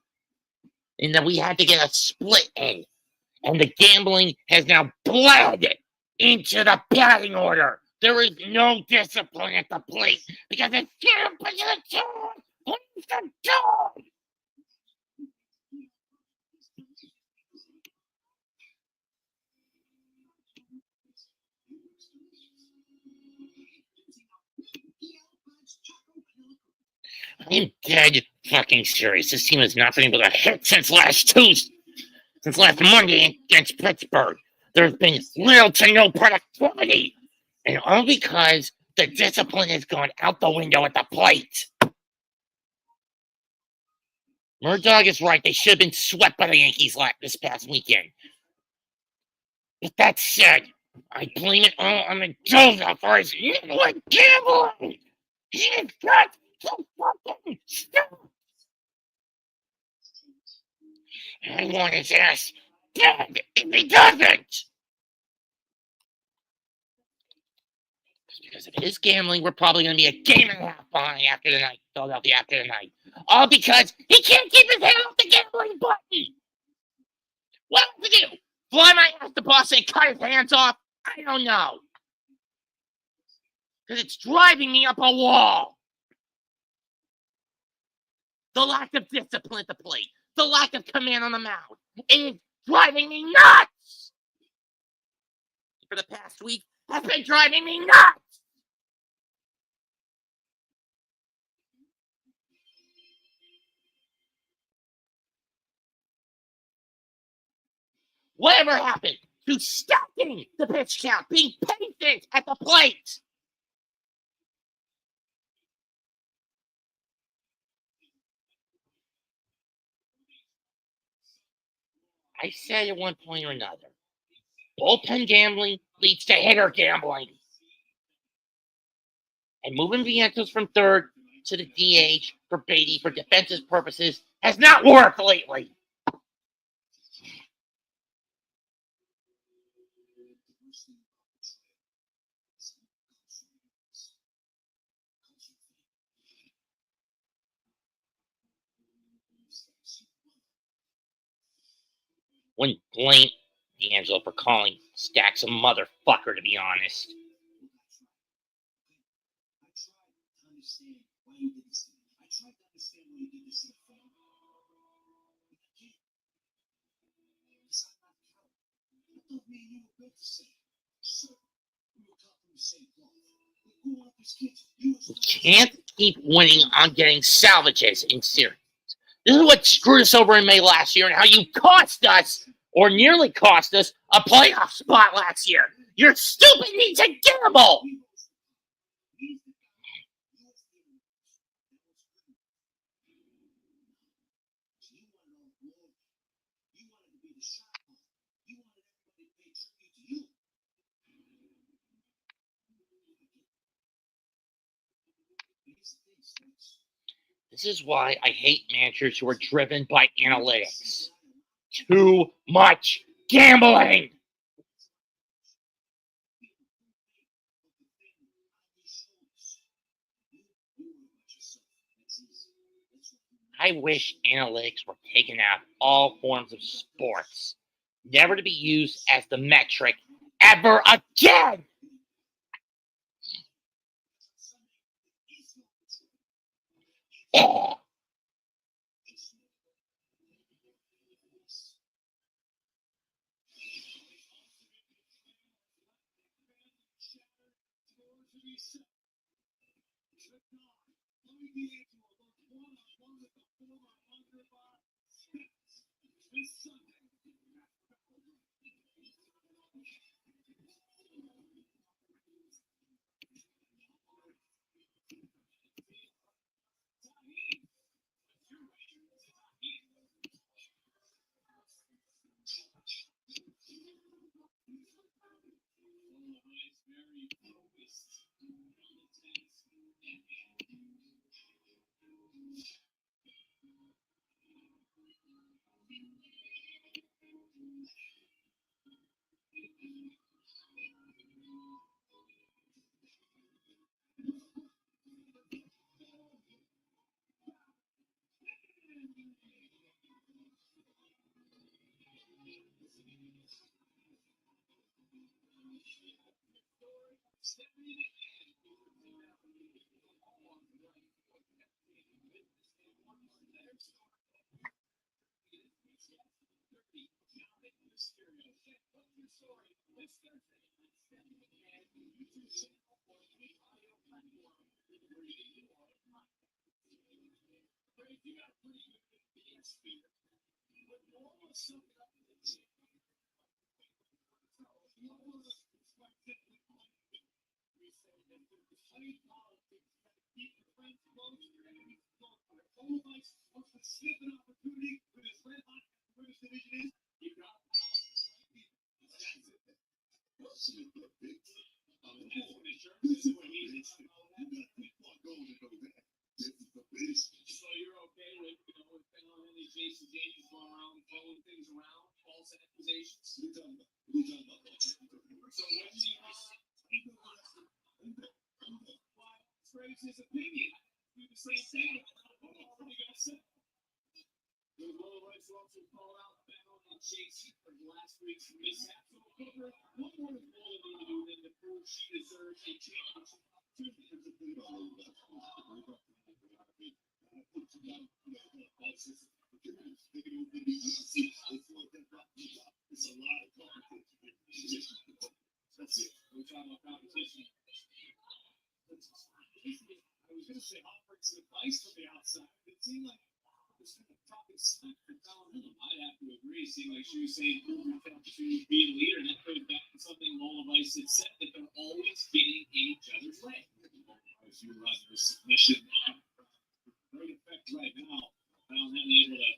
And then we had to get a split in. And the gambling has now bled into the batting order. There is no discipline at the plate because it's I'm dead fucking serious. This team has not been able to hit since last Monday against Pittsburgh. There's been little to no productivity. And all because the discipline has gone out the window at the plate. Murdoch is right. They should have been swept by the Yankees this past weekend. But that said, I blame it all on Mendoza for his niggling gambling. He's got to fucking stop. I want his ass dead if he doesn't. Because of his gambling, we're probably going to be a game and a half behind after tonight, Philadelphia after tonight. All because he can't keep his hand off the gambling button. What to do? Fly my ass to Boston and cut his hands off? I don't know. Because it's driving me up a wall. The lack of discipline at the plate. The lack of command on the mound. It is driving me nuts. For the past week, has been driving me nuts. Whatever happened to stacking the pitch count, being patient at the plate? I said at one point or another, bullpen gambling leads to hitter gambling. And moving Vientos from third to the DH for Beatty for defensive purposes has not worked lately. Wouldn't blame D'Angelo for calling Stacks a motherfucker, to be honest. We can't keep winning on getting salvages in series. This is what screwed us over in May last year and how you cost us, or nearly cost us, a playoff spot last year. You're stupid need to gamble. This is why I hate managers who are driven by analytics. Too much gambling. I wish analytics were taken out of all forms of sports, never to be used as the metric ever again. So you're okay with, any Jason Daniels going around throwing things around, false accusations? So when do you express his opinion? Do the same thing. What are you gonna say? The World Rights also called out Battle and Chasey for last week's mishap. So cover one more goal than the prove she deserves a championship. It's a lot of competition. That's it. We're talking about competition. I was going to say offering some advice from the outside. It seemed like it was kind of talking smack for telling him. I'd have to agree. It seemed like she was saying to be a leader, and that goes back to something Lola Vice had said, that they're always getting in each other's way. As you realize their submission, great effect right now. Able to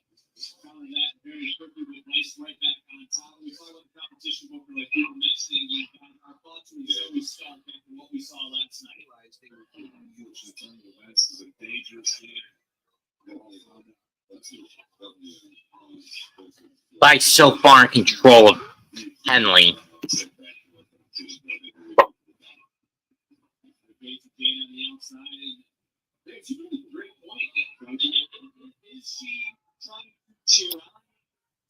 counter that very quickly with nice right back on top. We talk about the competition over like people mentioning our thoughts when we start after what we saw last night. They were huge. The turn of events is a dangerous thing. By so far in control of Henley. On the outside, and there's a great point. Is she trying to cheer on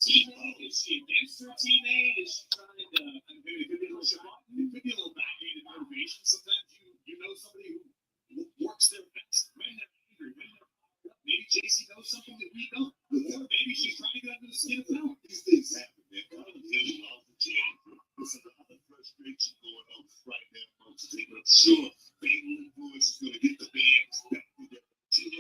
teammate? Is she against her teammate? Is she trying to? It could be a little backhanded motivation. Sometimes you know somebody who works their best when they're angry, when they're fired up. Maybe JC knows something that we don't, or maybe she's trying to get under the skin of power. These things happen, man. God is dealing off the chain. This is another frustration going on right now. I'm sure Baylor Boys is going to get the band back together.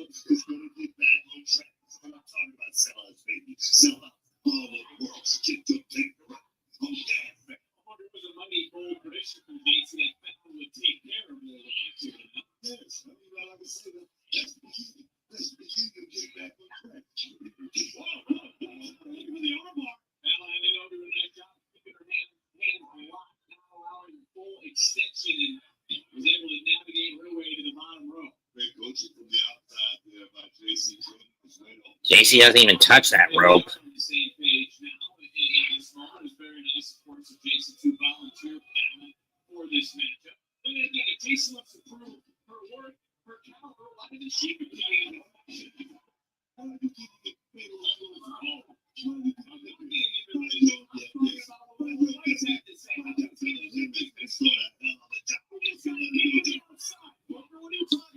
It's going to get back on track. I'm not talking about sellouts, baby. Sell out all over the world. Get the paper up. Oh, yeah, man. I wonder if it was a money goal prediction from JC that Fetton would take care of the activity. Yes, I mean, like I said, that's the beginning. That's the beginning of getting back on track. Whoa, look at the armbar. Madeline, they don't do a nice job keeping her hand locked, not allowing full extension, and was able to navigate her way to the bottom row. Great coaching from the outside there by JC. JC doesn't even touch that rope. On the same page now. In this moment, it was very nice, of course, of Jason to volunteer for this matchup. And again, if Jason wants to prove her work, her caliber, why didn't she begin?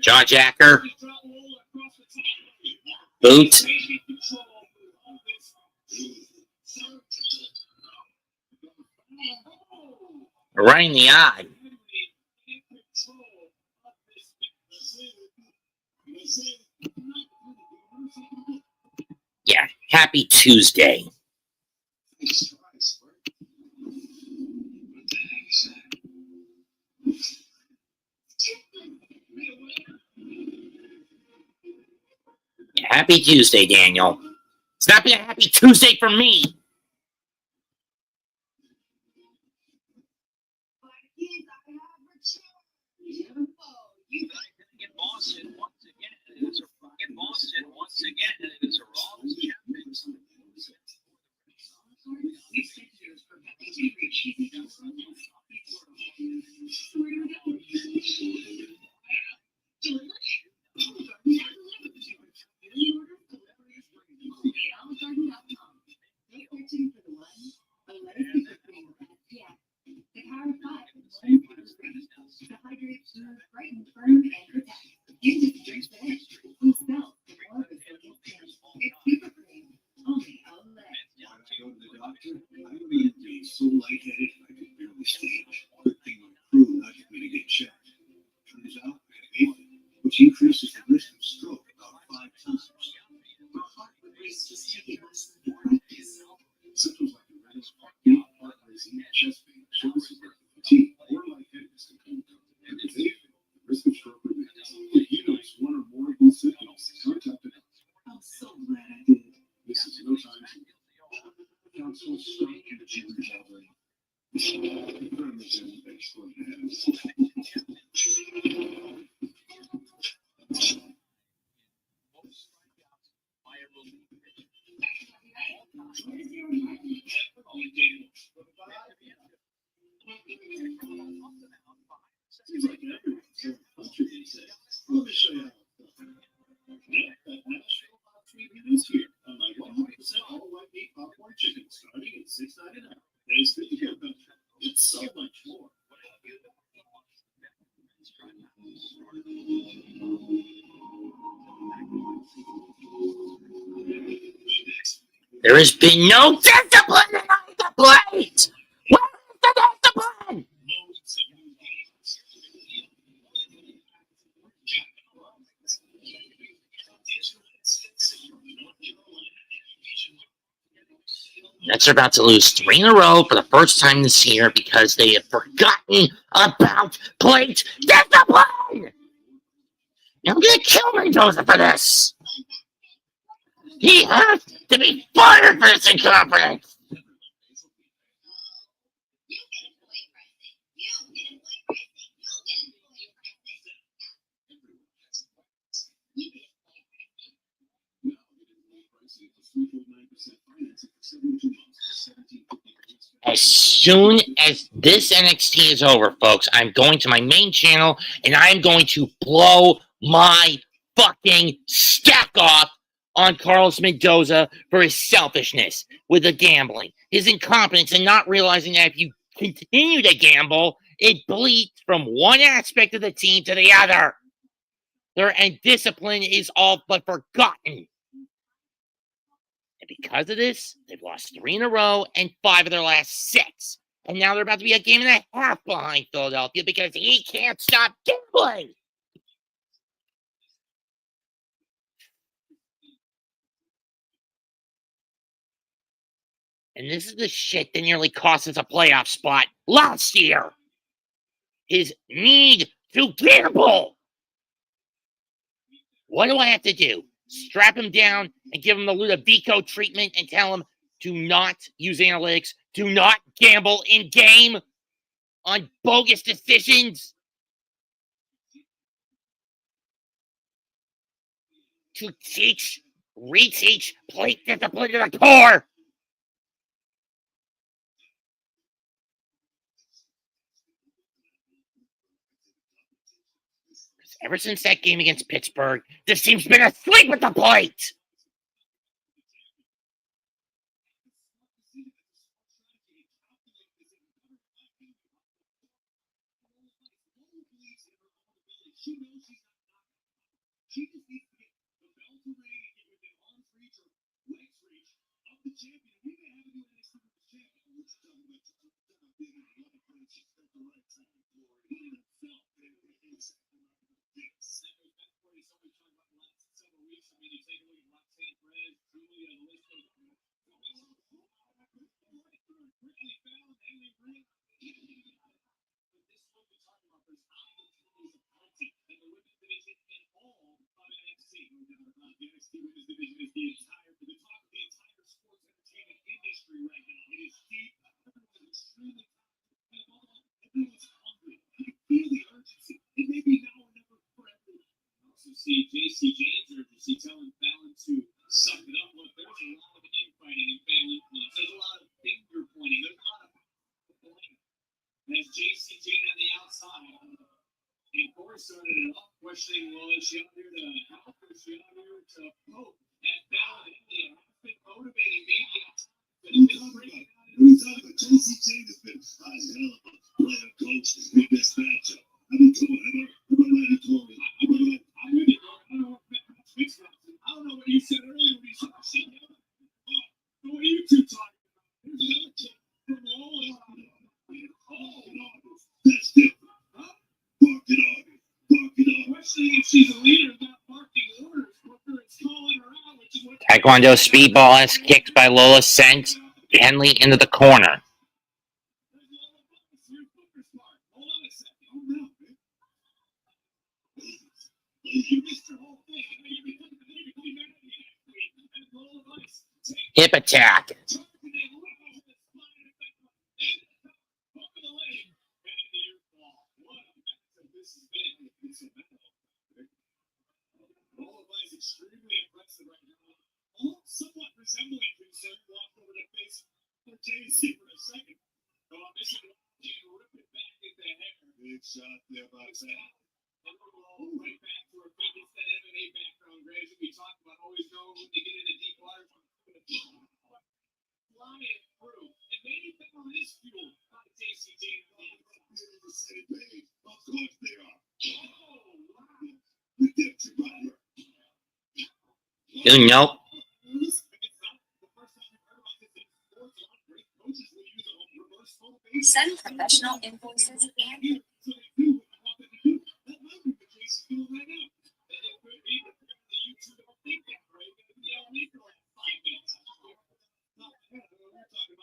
Jawjacker. Boot. Right in the eye. Yeah, happy Tuesday. Happy Tuesday, Daniel. It's not been a happy Tuesday for me. In Boston once again, and it's a Raw champion. I would be so lightheaded I could barely stage. Good thing my crew nudged me to get checked. Turns out I had AFib, which increases the risk of stroke about 5 times. My heart race just taking less than practice. Symptoms like redness, heart racing, chest pain, shortness of breath, fatigue, or lightheadedness can come and with AFib, the risk of stroke remains. If you notice one or more of these symptoms, contact an expert. I'm so glad I did. This is no time to counsel stroke and achieve recovery. Seems like everyone's here in the country these days. Let me show you how. Nashville Hot Treatment is here on my 100% all white meat popcorn chicken starting at $6.99. Tastes good to go country. It's so much more. There has been no discipline tonight to plate. Where is the discipline? Nets are about to lose 3 in a row for the first time this year because they have forgotten about plate discipline. I'm gonna kill Mendoza for this. He has to be fired for this incompetence. As soon as this NXT is over, folks, I'm going to my main channel and I'm going to blow my fucking stack off on Carlos Mendoza for his selfishness with the gambling, his incompetence, and not realizing that if you continue to gamble, it bleeds from one aspect of the team to the other. And discipline is all but forgotten. And because of this, they've lost 3 in a row and 5 of their last 6. And now they're about to be a game and a half behind Philadelphia because he can't stop gambling. And this is the shit that nearly cost us a playoff spot last year. His need to gamble. What do I have to do? Strap him down and give him the Ludovico treatment and tell him to not use analytics, do not gamble in game on bogus decisions, to reteach plate discipline to the core. Ever since that game against Pittsburgh, this team's been asleep at the plate. See JC James urgency telling Fallon to suck it up. Look, there's a lot of infighting in Fallon. There's a lot of finger pointing. There's a lot of blame. As JC Jane on the outside, and Corey started it off questioning, well, is she out here to help or is she out here to poke? And Fallon, India, has been motivating maybe but it's been breaking out. Every time JC Jane has been a hell of a player coach in this matchup. I don't know what you said earlier when you said, what are you two talking about? There's Taekwondo speedball as kicks by Lola sent Henley into the corner. Hip attack. Extremely impressive right now. Somewhat resembling concern walked over the face for JC for a second. So I'm missing it. Rip it back in the hair. Big shot there by Sam. And we'll right back to our fitness and MMA background, Graves. We talked about always knowing when they get into deep water. Flying through. And maybe found this fuel by JCJ. Of course they are. Oh, wow. We get you right here. Dude, nope. Send professional invoices and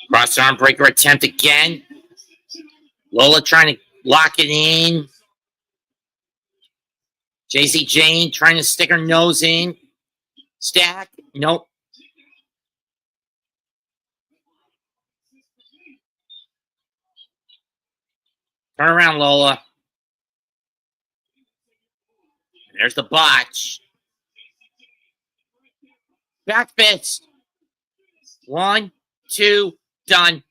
Cross arm breaker attempt again. Lola trying to lock it in. JC Jane trying to stick her nose in. Stack. Nope. Turn around, Lola. There's the botch. Back fist. 1, 2, done.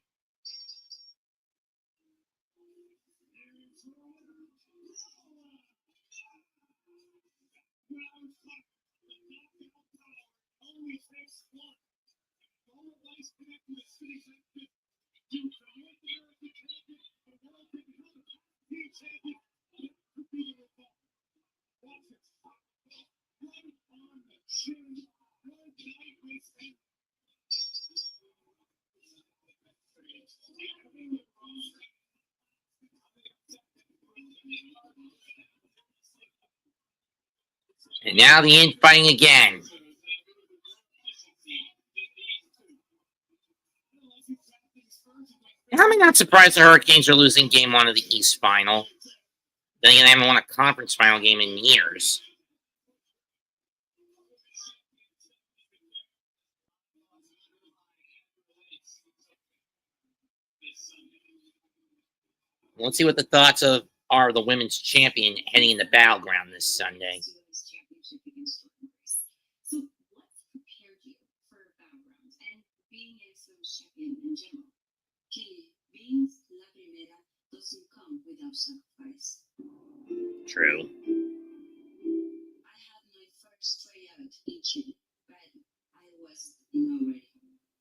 And now the infighting again. I'm not surprised the Hurricanes are losing game 1 of the East Final. Then again, they haven't won a conference final game in years. Let's see what the thoughts are the women's champion heading into Battleground this Sunday. So what's prepared you for Battleground and being a women's champion in general? Kelly, being la primera doesn't come without sacrifice. True. I had my first tryout in Chile, but I was not ready.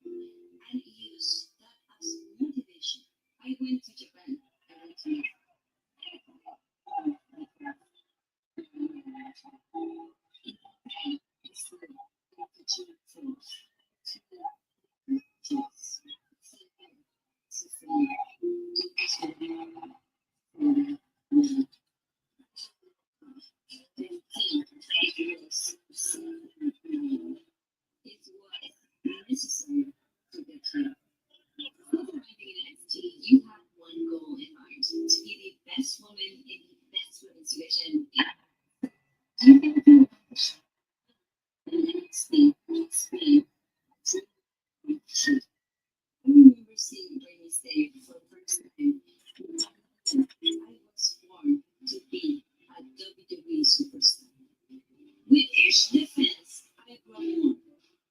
And used that as motivation. I went to Japan. I went to it was necessary to get here. Arriving in NXT, you have one goal in mind: to be the best woman in the best women's division. NXT Spain. I remember seeing Briggs Day for the first time. I was born to be a WWE superstar. With each defense, I grew up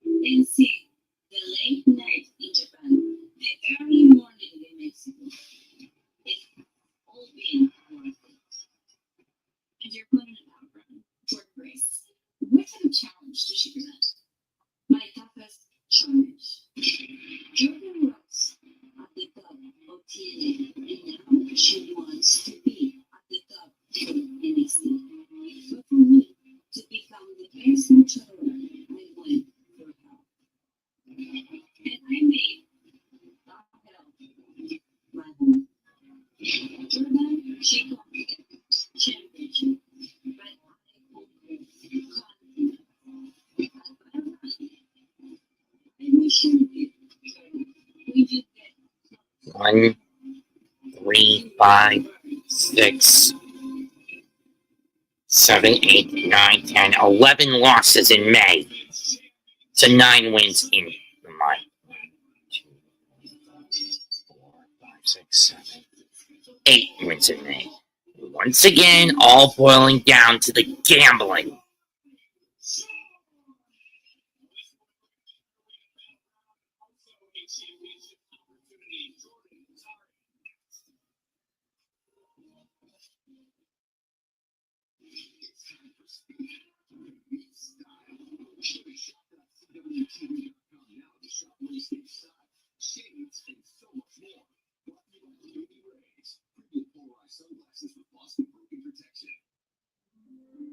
and see the late night in Japan, the early morning in Mexico. It's all been worth it. And your opponent in Battleground, Jordan Briggs. What kind of challenge does she present? My toughest challenge. Jordan was at the top of TNA, and now she wants to be at the top of NXT. But for me, to become the best luchadora, I went for help. 1, 3, 5, 6, 7, 8, 9, 10, 11 losses in May to 9 wins in the month. 1, 2, 3, 4, 5, 6, 7, 8 wins in May. Once again, all boiling down to the gambling.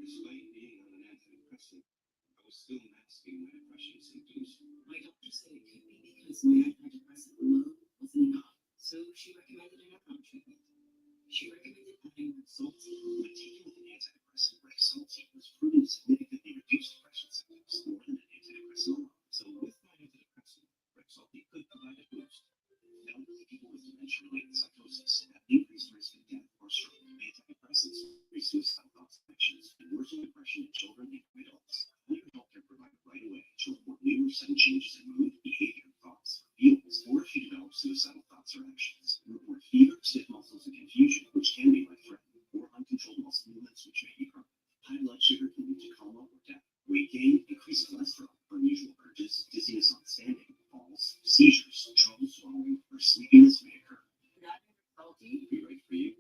Despite being on an antidepressant, I was still masking my depression symptoms. My doctor said it could be because my antidepressant alone wasn't enough, so she recommended another treatment. She recommended adding Rexulti. When taken with an antidepressant, Rexulti was proven to significantly reduce depression symptoms more than an antidepressant alone. So with my antidepressant, Rexulti could provide a boost. Elderly people with dementia-related psychosis have increased risk of death or stroke. Antidepressants increase suicidal thoughts and actions and worsen depression in children and adults. Call your healthcare provider right away to report new or sudden changes in mood, behavior, thoughts, feelings, or if you develop suicidal thoughts or actions. Report fever, stiff muscles, and confusion, which can be life-threatening, or uncontrolled muscle movements, which may be chronic. High blood sugar can lead to coma or death. Weight gain, increased cholesterol, unusual urges, dizziness on standing, falls, seizures, trouble swallowing, or sleepiness may occur. Rexulti be right for you.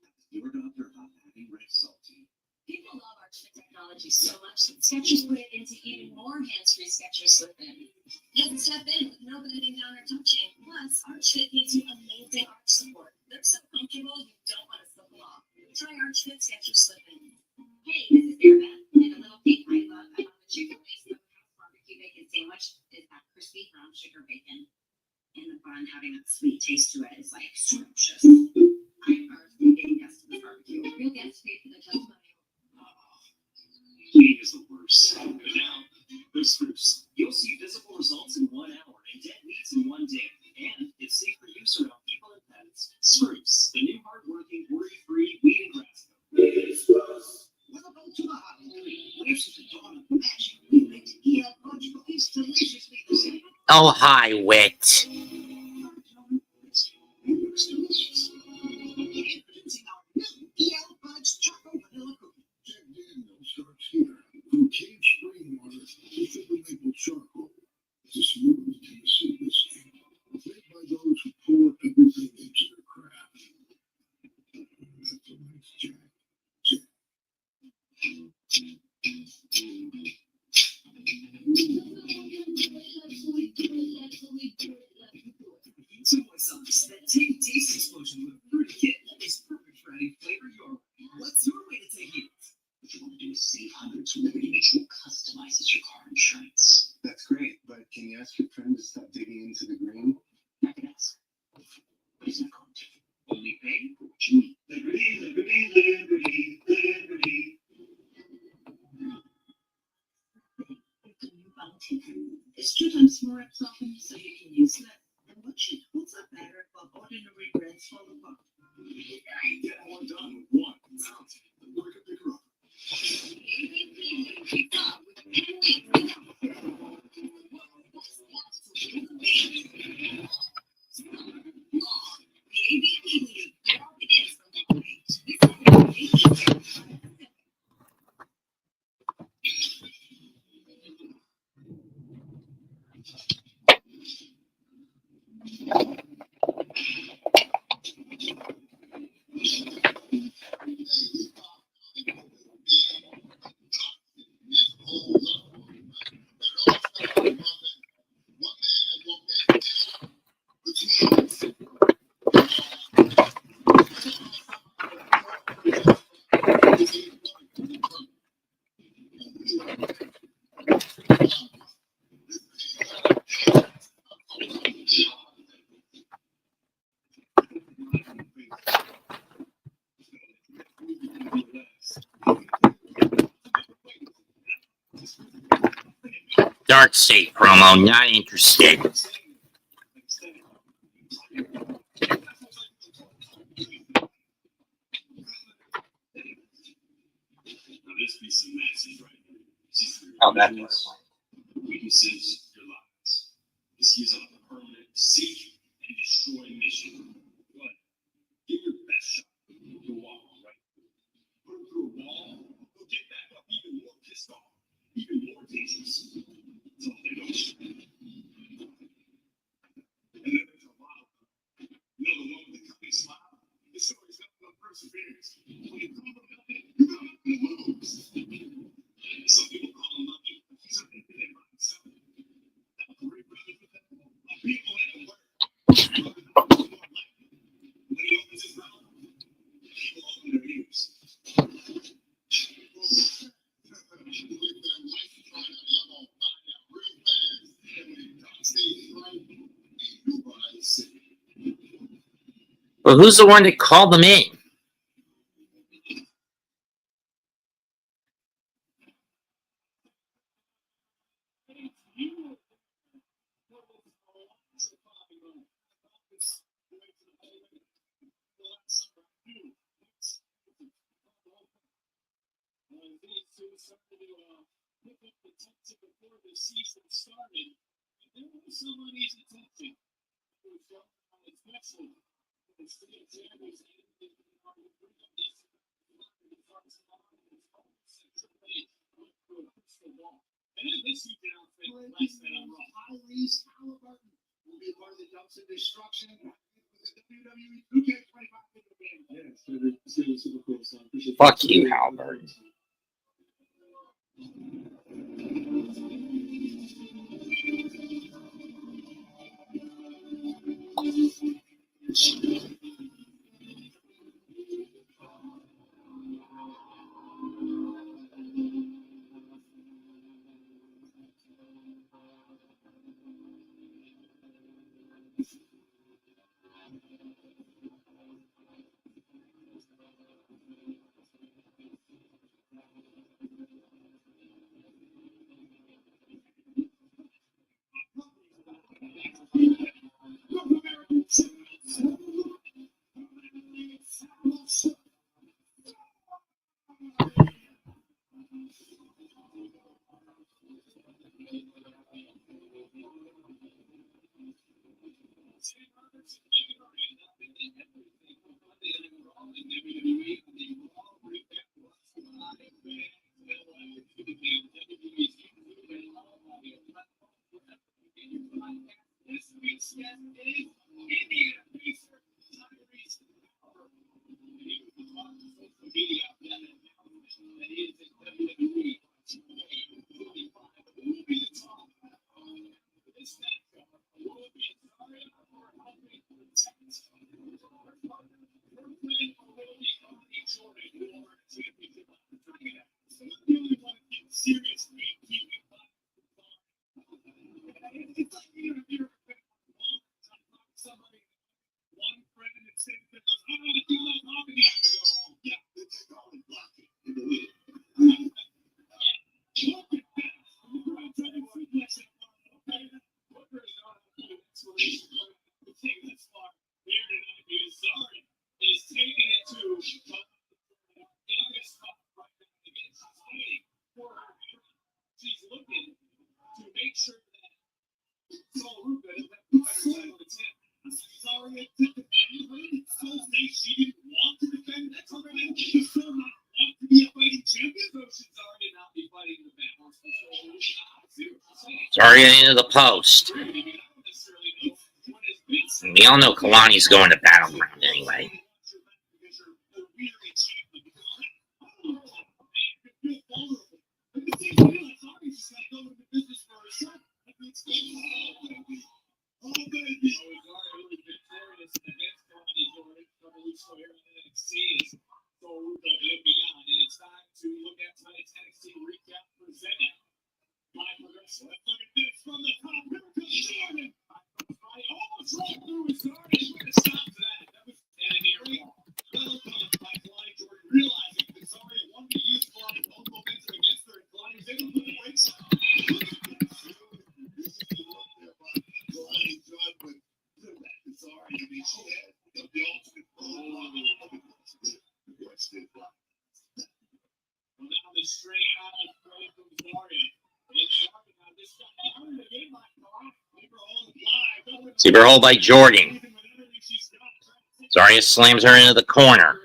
Ask your doctor about having Rexulti. People love our chip technology so much that Skechers put it into even more hands-free Skechers slip-in. You can step in with no bending down or touching. Plus, Arch Fit gives you amazing arch support. They're so comfortable you don't want to slip off. Try Arch Fit Skechers slip-in. Hey, this is Sarah and a little thing I love about the Chick-fil-A Smokehouse Barbecue Bacon Sandwich is that crispy brown sugar bacon. And the bun having that sweet taste to it is like scrumptious. I'm personally getting guests to the barbecue. Real guests pay for the testimony. Eating is the worst. But now, there's Spruce. You'll see visible results in 1 hour and dead meats in 1 day. And it's safe for use around people and pets. Spruce, the new hard-working, worry-free weed and grass. Welcome to the holiday. This is the dawn of magic. We make EL Punch cookies deliciously the same. Oh, hi, Wit. Introducing our new EL Punch Choco Vanilla Cookie. Jack Daniels starts here. From cage spring water to triple maple charcoal. It's a smooth Tennessee whiskey. Made by those who pour everything into their craft. That's a nice Jack. Jack. Subway sauce, that tangy taste explosion with a fruity kick is perfect for adding flavor your way. What's your way to take it? What you want to do is save hundreds with Liberty Mutual customizes your car insurance. That's great, but can you ask your friend to stop digging into the green? I can ask. But he's not going to. Only pay for what you need. Liberty, Liberty, Liberty, Liberty. The new Bounty. It's 2 times more absorbent, so you can use less. And what's up better while ordinary breads fall apart? Get all done with 1 Bounty. The market picker up. Dark State promo, not interested. how that is. Weaknesses, your lives. This is on a permanent seek and destroy mission. But give your best shot. You'll walk right through. Put him through a wall, he'll get back up even more pissed off, even more dangerous. Until they don't. And then there's a wild card. You know, the one with the cunning smile? This story's nothing but perseverance. When you come from nothing, you got nothing to lose. Some people call him lucky, but he's a infinite by himself. Now, great brothers with him, people ain't the word. When he opens his mouth, people open their ears. But who's the one that called them in? Fuck you, Halbert. Zaria into the post. We all know Kelani's going to Battleground anyway. Now the straight out of play from Zaria. Sleeper hold by Jordan. Zaria slams her into the corner.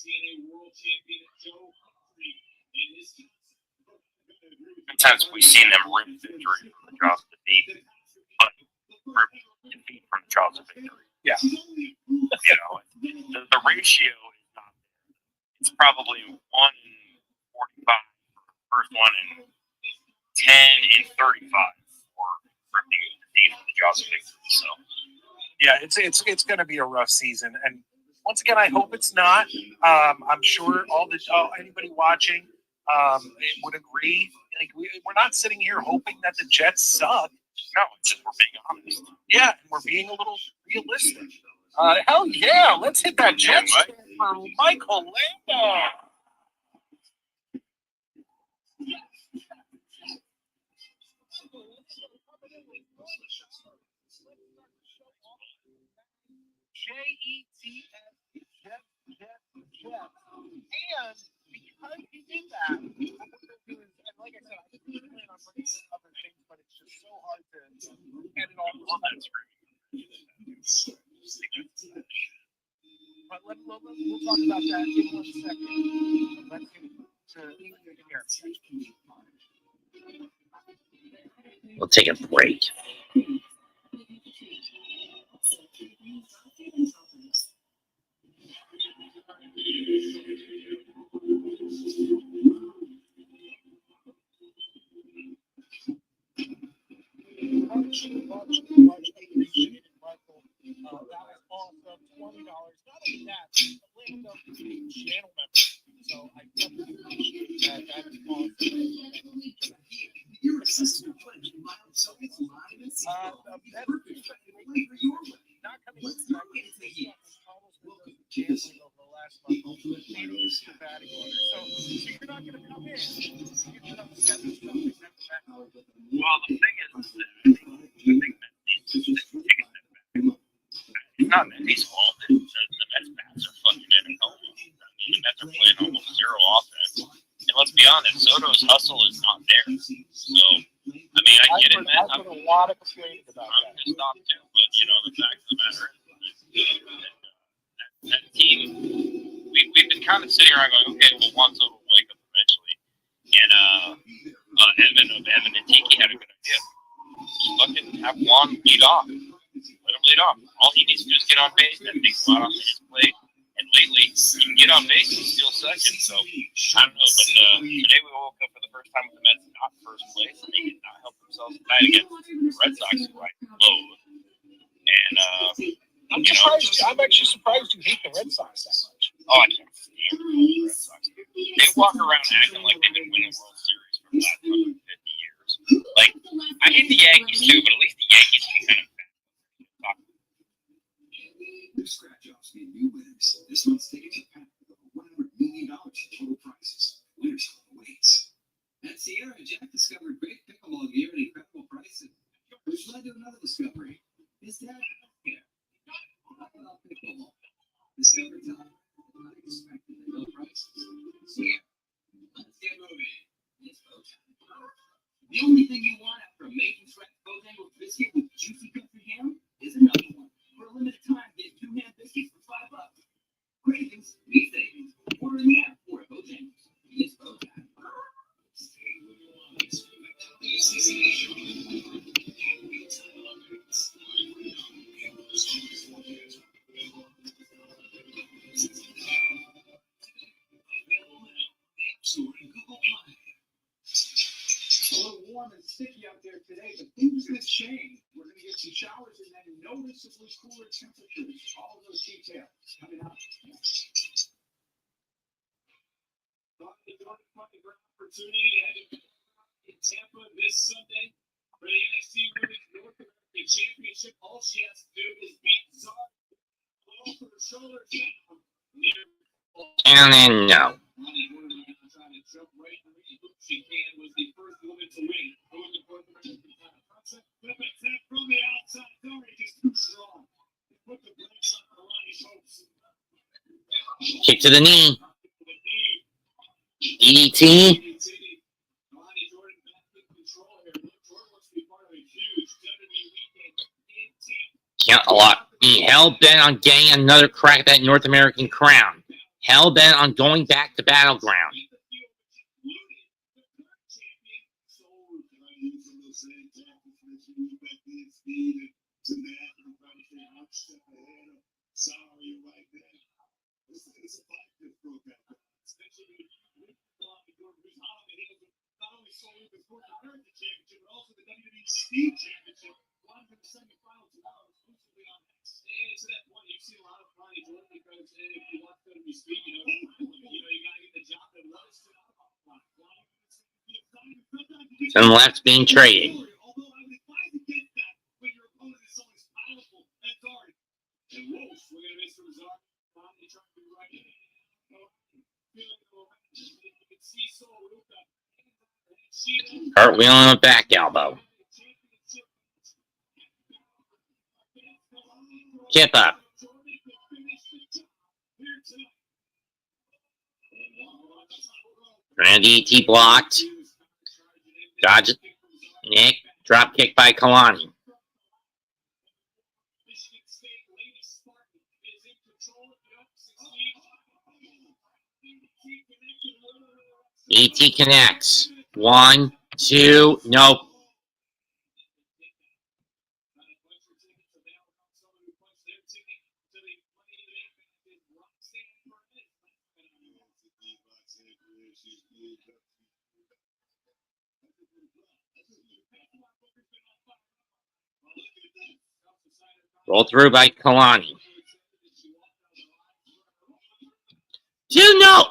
TNA World Champion Joe Hendry and his sometimes we've seen them rip victory from the jaws of defeat, but rip defeat from the jaws of victory. Yeah. You know, the ratio is not there. It's probably 1 in 45 for the first one and 10 in 35 for ripping defeat from the jaws of victory. So, yeah, it's going to be a rough season, and once again, I hope it's not. I'm sure anybody watching would agree. Like we're not sitting here hoping that the Jets suck. no, it's just we're being honest. Yeah, and we're being a little realistic. Hell yeah, let's hit that Jets for Michael Landa. JETS, Jets. And because he did that, what we're going to do is, and like I said, I can plan on bringing other things, but it's just so hard to get it all on that screen. But we'll talk about that in 1 second. Let's get to here. We'll take a break. Much appreciated, Michael. That was awesome. $20. Not only that, the link up to the channel member. So I definitely appreciate that. That is awesome. Irresistible pledge, mild so it's live and Not coming in second. Carlos was canceling over the last month. Leading us to batting order. So you're not going to come in. You're going to set this something that's back. Well, the thing is, I think that needs to take a step back. It's not Mendy's fault. The Mets bats are fucking NFL. I mean, the Mets are playing almost zero offense. And let's be honest, Soto's hustle is not there. So, I mean, I get it, man. I've heard a lot of complaining about I'm pissed off too, but you know, the fact of the matter is that team, we've been kind of sitting around going, okay, well, Juan Soto will wake up eventually. And Evan and Tiki had a good idea. Just fucking have Juan lead off. Let him lead off. All he needs to do is get on base, then takes a lot off his plate. And lately, he can get on base and steal second. So, I don't know, but today we woke up for the first time with the Mets not first place, and they did not help themselves tonight against the Red Sox, who I loathe. And, I'm actually surprised you hate the Red Sox that much. Oh, I can't stand the Red Sox. They walk around acting like they've been winning World Series for the last 150 years. Like, I hate the Yankees too, but at least the Yankees can kind of talk. New scratch-offs mean new winners. This month's tickets are packed with over $100 million in total prizes. Winners on the waits. At Sierra, Jack discovered great pickleball gear at incredible prices, which led to another discovery. His dad here. About pickleball. Discovered time. Unexpected and low prices. Sierra. Let's get moving. It's go time. The only thing you want after a making sweat Bojangles biscuit with juicy country ham is another one. For a limited time, get 2 ham biscuits for $5. Cravings, me savings. Order in the app for Bojangles. It's Bojangles. It's a little warm and sticky out there today, but things are going to change. We're going to get some showers and then noticeably cooler temperatures. All of those details coming up next. Opportunity to head in Tampa this Sunday for the NXT Women's North American Championship. All she has to do is beat Zaria over her shoulders down. And then no. she can was the first woman to win the Women's North American title. But attack from the outside, Zaria just too strong. Put the brakes on Kelani's hopes. Kick to the knee. DDT. Kelani Jordan back in control here. Jordan wants to be part of a huge WWE weekend in Tampa. Count a lot. He hell bent on getting another crack at that North American crown. Hell bent on going back to Battleground. Speed championship, one for the semifinal tomorrow, exclusively on NXT. And to that point, you see a lot of Kelani Jordan because if you want them to be speed, you gotta get the job that loves to. Some left being traded. Although I would advise against that when your opponent is so as powerful as Zaria. And whoa, we're gonna miss from Zaria. Kelani trying to be right. You can see Soul Ruka. Cartwheel on the back elbow. Chip up. Randy DDT blocked. Dodge. Nick. Drop kick by Kelani. ET connects. 1, 2, nope. Roll through by Kelani. 2, no.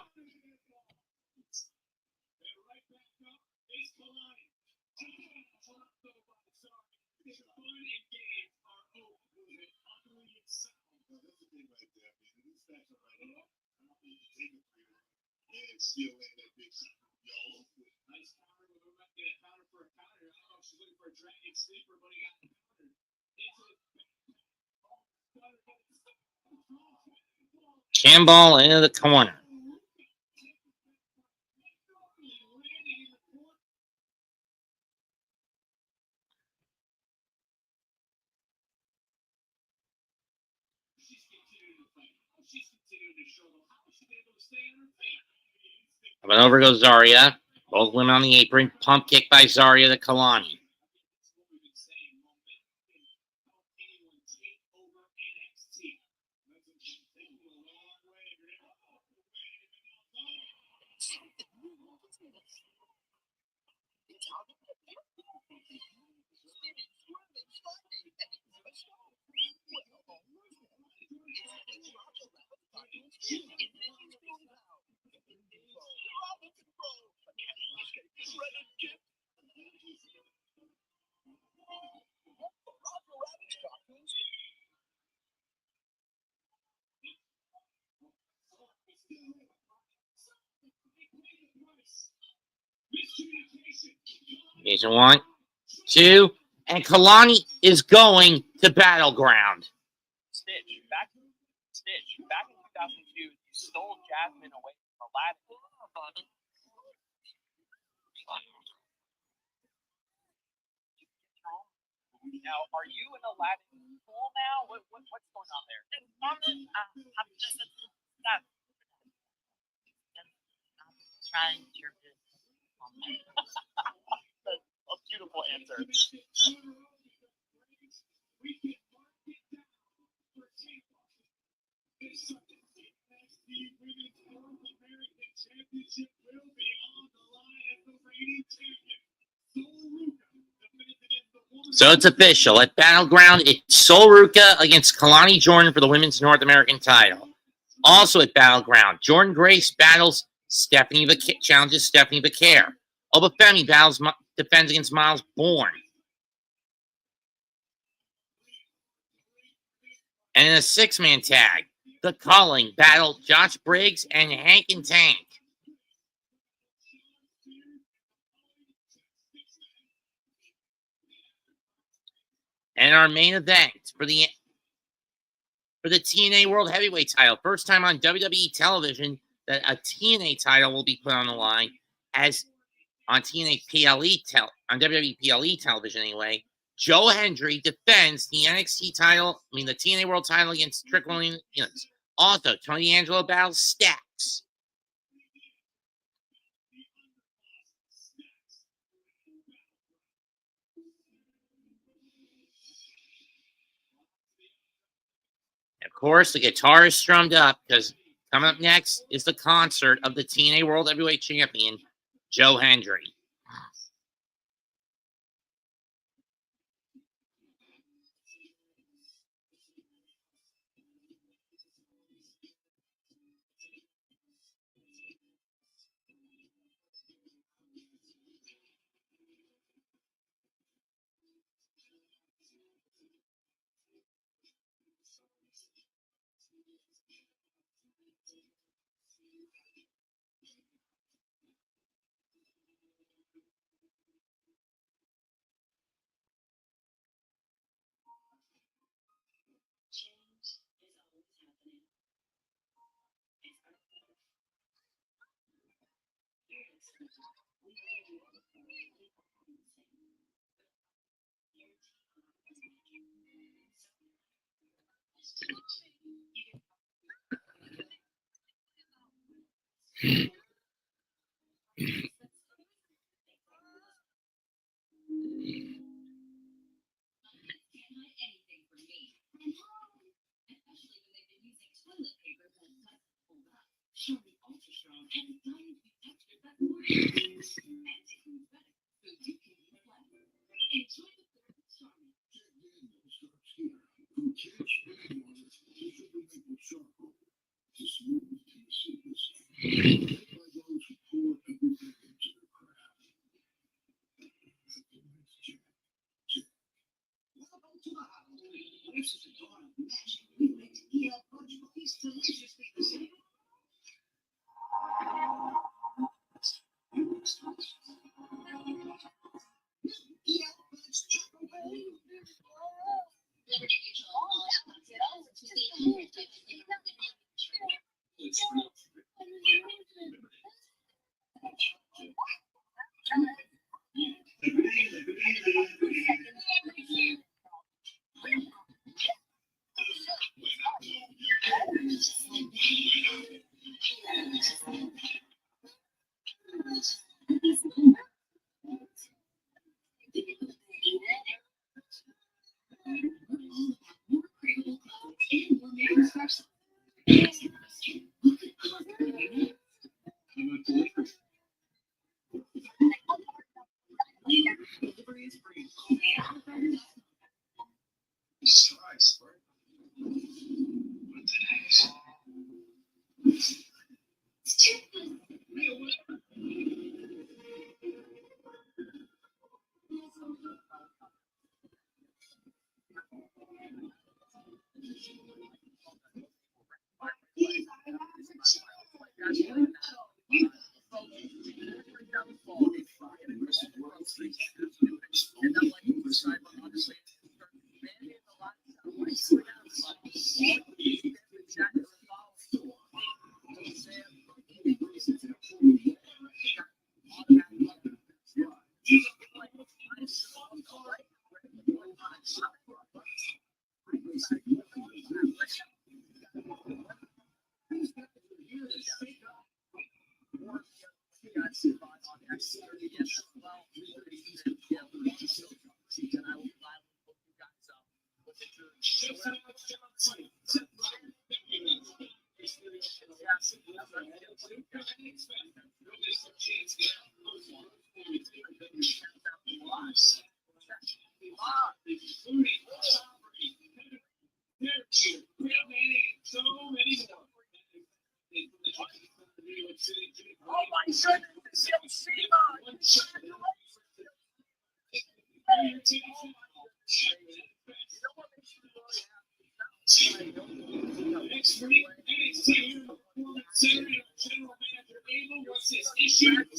Cannonball into the corner. Up and over goes Zaria. Both women on the apron. Pump kick by Zaria to Kelani. Here's 1, 2, and Kelani is going to Battleground. Stitch, back in 2002, you stole Jasmine away from Aladdin. Now, are you in Aladdin pool now? What's going on there? I'm just stop. I'm trying your business. A beautiful answer. So it's official. At Battleground, it's Sol Ruka against Kelani Jordan for the Women's North American title. Also at Battleground, Jordan Grace challenges Stephanie Vaquer. Obafemi defends against Miles Bourne. And in a 6-man tag, The Culling battle Josh Briggs and Hank and Tank. And our main event for the TNA World Heavyweight title. First time on WWE television that a TNA title will be put on the line, as on TNA PLE on WWE PLE television anyway. Joe Hendry defends the NXT title, the TNA World title against Trick Williams. Also, Tony Angelo battles Stacks. Of course, the guitar is strummed up because coming up next is the concert of the TNA World Heavyweight Champion, Joe Hendry.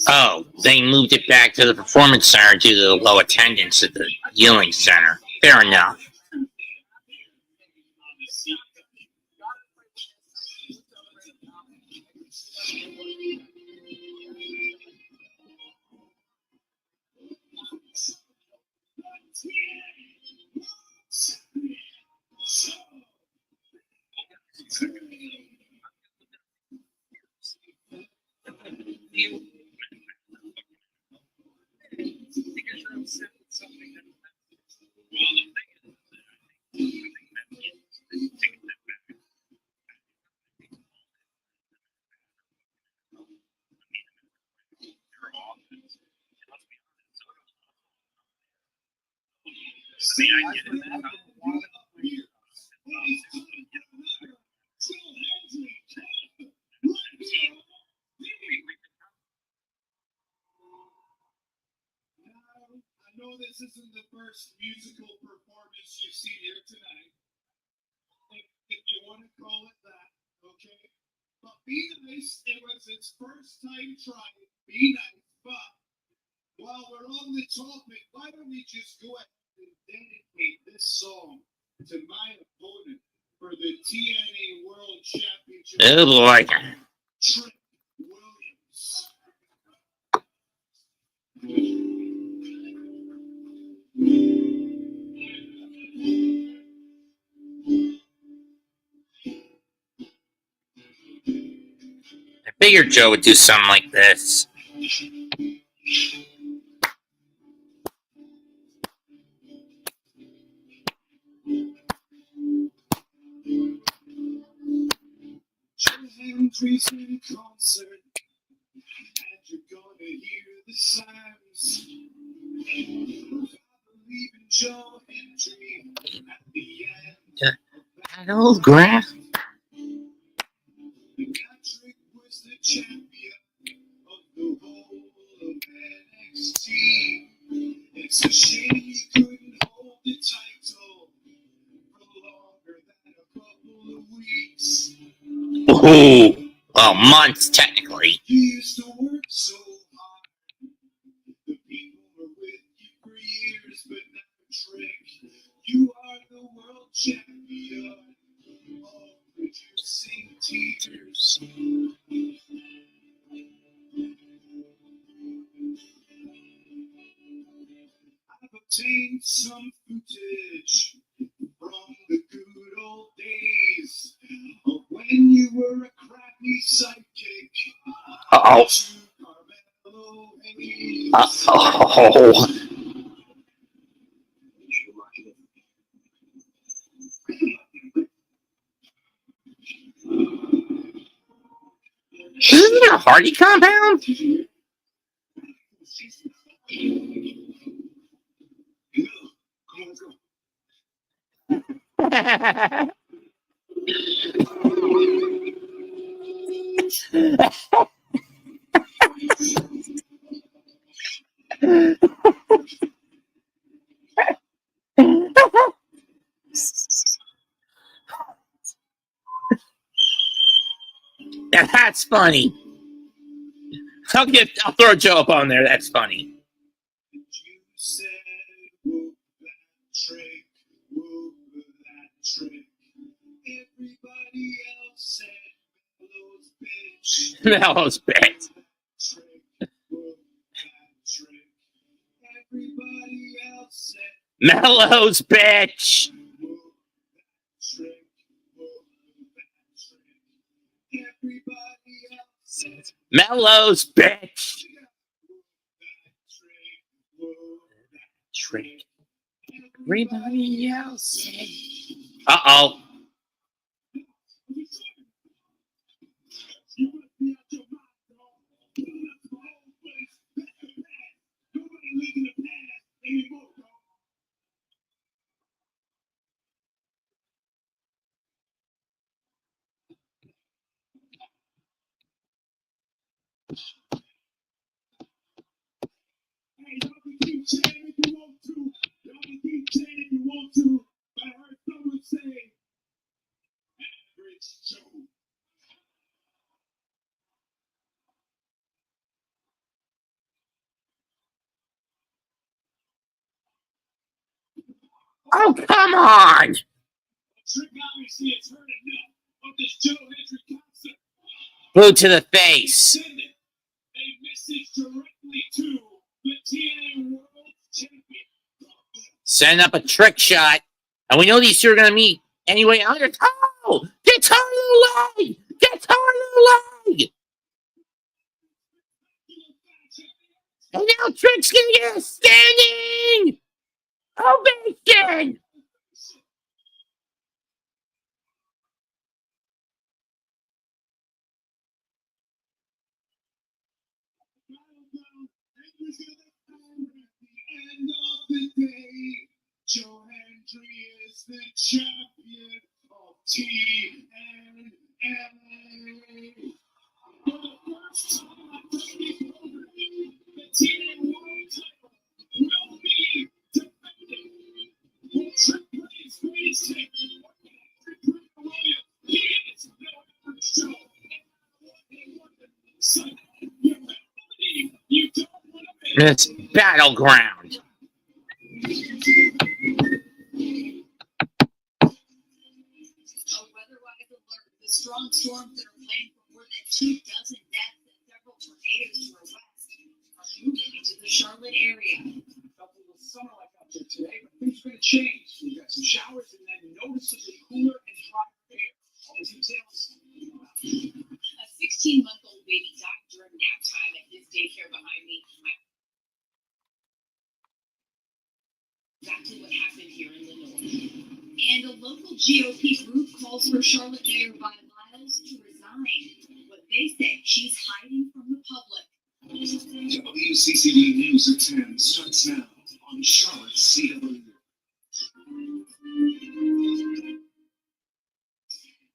Oh, they moved it back to the Performance Center due to the low attendance at the Ewing Center. Fair enough. mean, I get it. I know this isn't the first musical performance you've seen here tonight. If you want to call it that, okay? But Be Nice, it was its first time trying Be Nice. But while we're on the topic, why don't we just go ahead and dedicate this song to my opponent for the TNA World Championship? Oh boy. Trick Williams. I figured Joe would do something like this. Joe Hendry's in concert, and you're gonna hear the sounds. I believe in Joe Hendry at the end. Battleground. Patrick was the champion of the whole of NXT. It's a shame he couldn't hold the title for longer than a couple of weeks. Ooh. Well, months, technically. You used to work so hard. The people were with you for years, but now Trick, you are the world champion of producing tears. I've obtained some footage from the good old days of when you were a crappy sidekick. Uh-oh. To Carmelo Hayes. Uh-oh. Isn't it a Hardy compound? Now that's funny. I'll throw Joe up on there. That's funny. You said, whoop that trick, whoop that trick. Everybody else said, Mello's bitch. Mello's bitch. Trick, whoop that trick. Everybody else said, Mello's bitch. whoop that trick, whoop that trick. Everybody else said, Mello's bitch. Trick. Everybody else. Uh-oh. Hey, y'all can keep chanting if you want to. Y'all can keep chanting if you want to. But I heard someone say, Average Joe. Oh, come on. Trick obviously has heard enough of this Joe Hendry concert. Boot to the face. Send it a message directly to the TNA World Champion. Send up a trick shot. And we know these two are going to meet anyway. Oh! Get her the leg! Get her the leg! And now Trick's going to get a standing ovation! Battleground, and we're gonna find at the end of the day, Joe is the champion of TNA. For the first time, the TNA World Title will be defended. Will Triple H's greatest hit, Williams, he is no other show. So, you don't want to miss. It's Battleground. A weather-wise alert. The strong storms that are playing for more than 2 dozen deaths and several tornadoes to our west are moving into the Charlotte area. Felt a little summer-like out there today, but things are going to change. We've got some showers and then noticeably cooler and drier air. All the details. A 16-month-old baby died during nap time at this daycare behind me. Exactly what happened here in the north. And a local GOP group calls for Charlotte Mayor Miles to resign. What they say, she's hiding from the public. WCCD News at 10 starts now on Charlotte CW.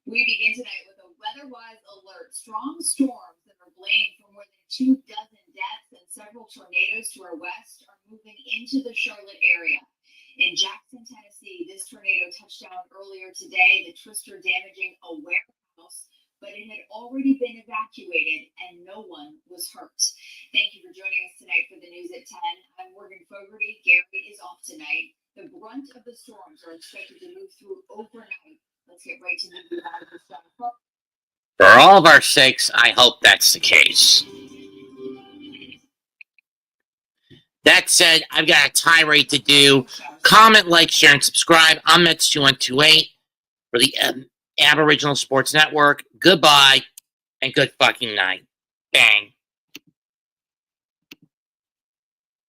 We begin tonight with a weather-wise alert. Strong storms that are blamed for more than 2 dozen deaths and several tornadoes to our west are moving into the Charlotte area. In Jackson, Tennessee, this tornado touched down earlier today, the twister damaging a warehouse, but it had already been evacuated and no one was hurt. Thank you for joining us tonight for the news at 10. I'm Morgan Fogarty. Gary is off tonight. The brunt of the storms are expected to move through overnight. Let's get right to the news out of the stuff. For all of our sakes, I hope that's the case. That said, I've got a tirade to do. Comment, like, share, and subscribe. I'm Mets2128 for the Aboriginal Sports Network. Goodbye and good fucking night. Bang.